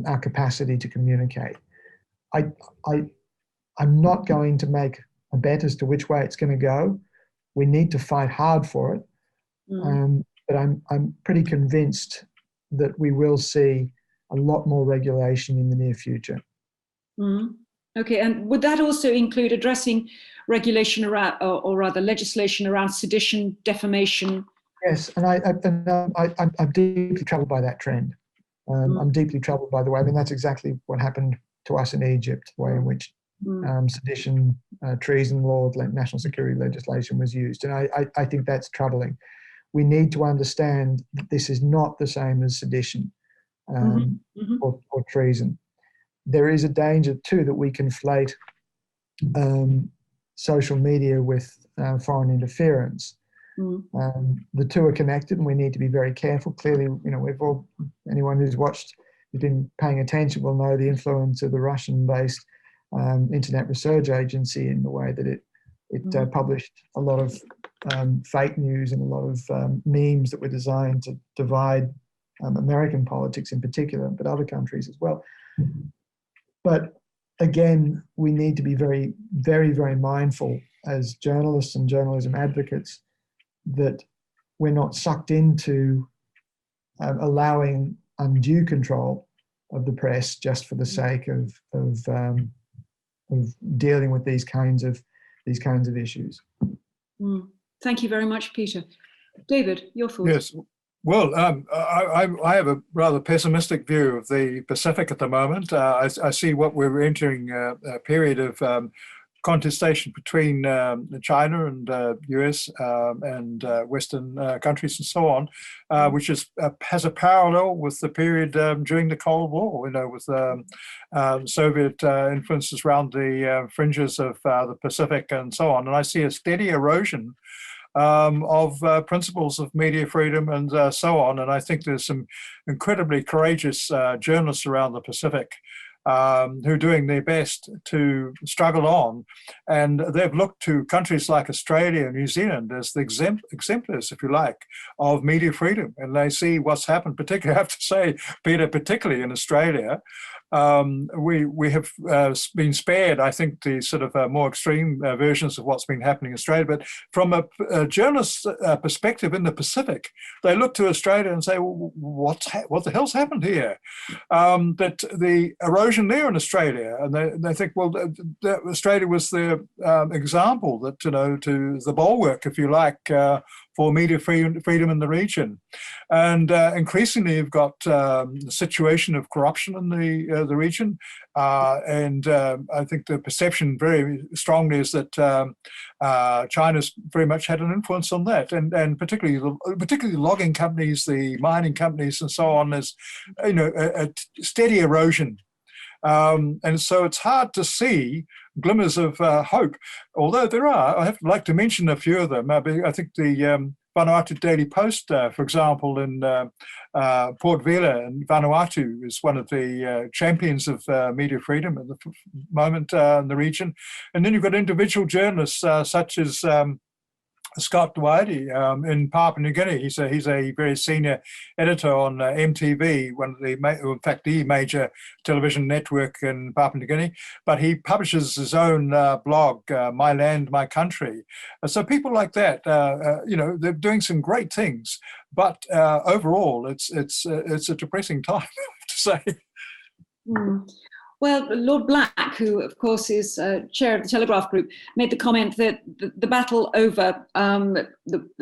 Speaker 16: our capacity to communicate. I'm not going to make a bet as to which way it's going to go. We need to fight hard for it. But I'm pretty convinced that we will see a lot more regulation in the near future.
Speaker 2: Okay, and would that also include addressing regulation around, or rather legislation around sedition, defamation?
Speaker 16: Yes, and I'm deeply troubled by that trend. I'm deeply troubled by the way. I mean, that's exactly what happened to us in Egypt, the way in which sedition, treason law, national security legislation was used. And I think that's troubling. We need to understand that this is not the same as sedition or treason. There is a danger too that we conflate social media with foreign interference. The two are connected, and we need to be very careful. Clearly, anyone who's been paying attention will know the influence of the Russian-based Internet Research Agency in the way that it published a lot of fake news and a lot of memes that were designed to divide American politics in particular, but other countries as well. But again, we need to be very, very, very mindful as journalists and journalism advocates that we're not sucked into allowing undue control of the press just for the sake of dealing with these kinds of issues.
Speaker 2: Thank you very much, Peter. David, your thoughts?
Speaker 15: Yes. Well, I have a rather pessimistic view of the Pacific at the moment. I see what we're entering a period of contestation between China and US and Western countries and so on, which has a parallel with the period during the Cold War, with Soviet influences around the fringes of the Pacific and so on. And I see a steady erosion of principles of media freedom and so on. And I think there's some incredibly courageous journalists around the Pacific who are doing their best to struggle on. And they've looked to countries like Australia and New Zealand as the exemplars, if you like, of media freedom. And they see what's happened, particularly, I have to say, Peter, particularly in Australia. We have been spared, I think, the sort of more extreme versions of what's been happening in Australia. But from a journalist's perspective in the Pacific, they look to Australia and say, well, what the hell's happened here? That the erosion there in Australia, and they think, well, Australia was the example that, to the bulwark, if you like, for media freedom in the region. And increasingly, you've got the situation of corruption in the region. And I think the perception very strongly is that China's very much had an influence on that. And particularly the logging companies, the mining companies and so on, is, a steady erosion. And so it's hard to see glimmers of hope, although there are. I'd like to mention a few of them. I think the Vanuatu Daily Post, for example, in Port Vila in Vanuatu is one of the champions of media freedom at the moment in the region. And then you've got individual journalists such as Scott Dwighty in Papua New Guinea. He's a very senior editor on MTV, in fact, the major television network in Papua New Guinea. But he publishes his own blog, My Land, My Country. So people like that, they're doing some great things. But overall, it's a depressing time, I have to say.
Speaker 2: Mm. Well, Lord Black, who of course is chair of the Telegraph Group, made the comment that the battle over the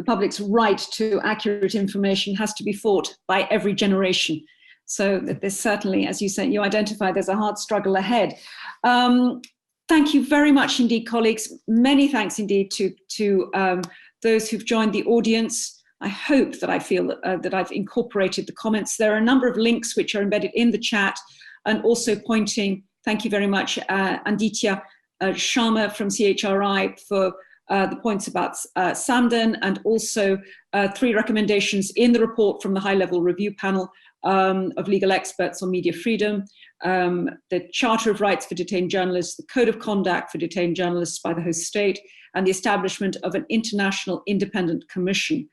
Speaker 2: public's right to accurate information has to be fought by every generation. So that there's certainly, as you said, you identify, there's a hard struggle ahead. Thank you very much indeed, colleagues. Many thanks indeed to those who've joined the audience. I hope that I feel that I've incorporated the comments. There are a number of links which are embedded in the chat, and also pointing, thank you very much, Anditya Sharma from CHRI for the points about Samden, and also 3 recommendations in the report from the high-level review panel of legal experts on media freedom, the Charter of Rights for Detained Journalists, the Code of Conduct for Detained Journalists by the host state, and the establishment of an international independent commission.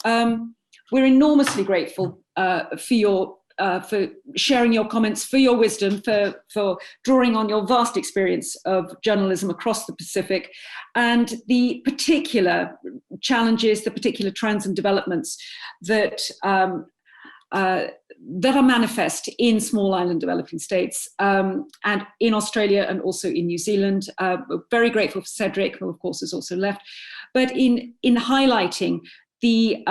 Speaker 2: We're enormously grateful for sharing your comments, for your wisdom, for drawing on your vast experience of journalism across the Pacific, and the particular challenges, the particular trends and developments that are manifest in small island developing states, and in Australia and also in New Zealand. We're very grateful for Cedric, who of course has also left, but in highlighting the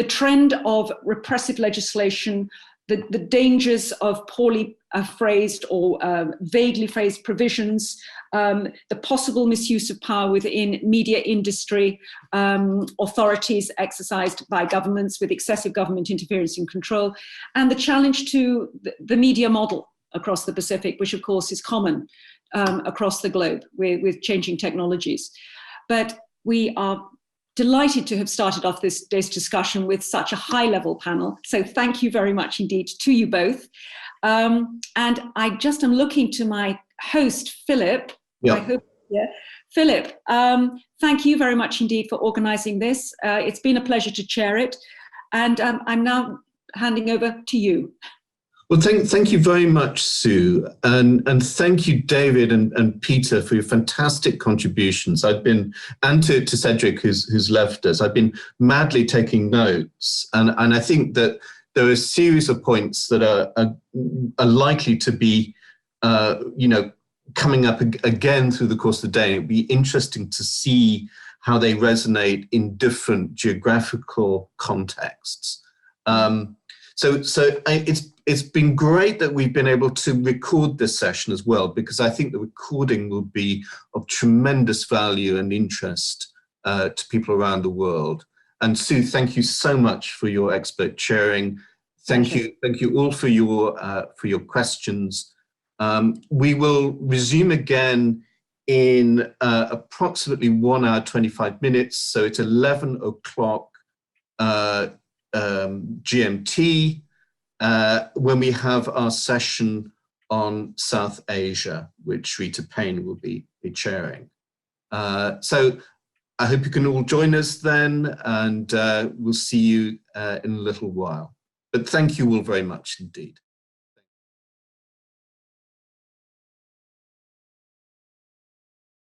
Speaker 2: trend of repressive legislation, the dangers of poorly phrased or vaguely phrased provisions, the possible misuse of power within media industry, authorities exercised by governments with excessive government interference and control, and the challenge to the media model across the Pacific, which of course is common across the globe with changing technologies. But we are delighted to have started off this discussion with such a high-level panel. So thank you very much indeed to you both. And I just am looking to my host, Philip.
Speaker 1: Yeah.
Speaker 2: I hope, yeah. Philip, thank you very much indeed for organising this. It's been a pleasure to chair it. And I'm now handing over to you.
Speaker 1: Well, thank you very much, Sue. And thank you, David and Peter, for your fantastic contributions. And to Cedric, who's left us. I've been madly taking notes. And I think that there are a series of points that are likely to be, coming up again through the course of the day. It'd be interesting to see how they resonate in different geographical contexts. So it's been great that we've been able to record this session as well, because I think the recording will be of tremendous value and interest to people around the world. And Sue, thank you so much for your expert sharing. Thank you all for your questions. We will resume again in approximately 1 hour, 25 minutes. So it's 11 o'clock GMT, when we have our session on South Asia, which Rita Payne will be chairing. So I hope you can all join us then, and we'll see you in a little while. But thank you all very much indeed.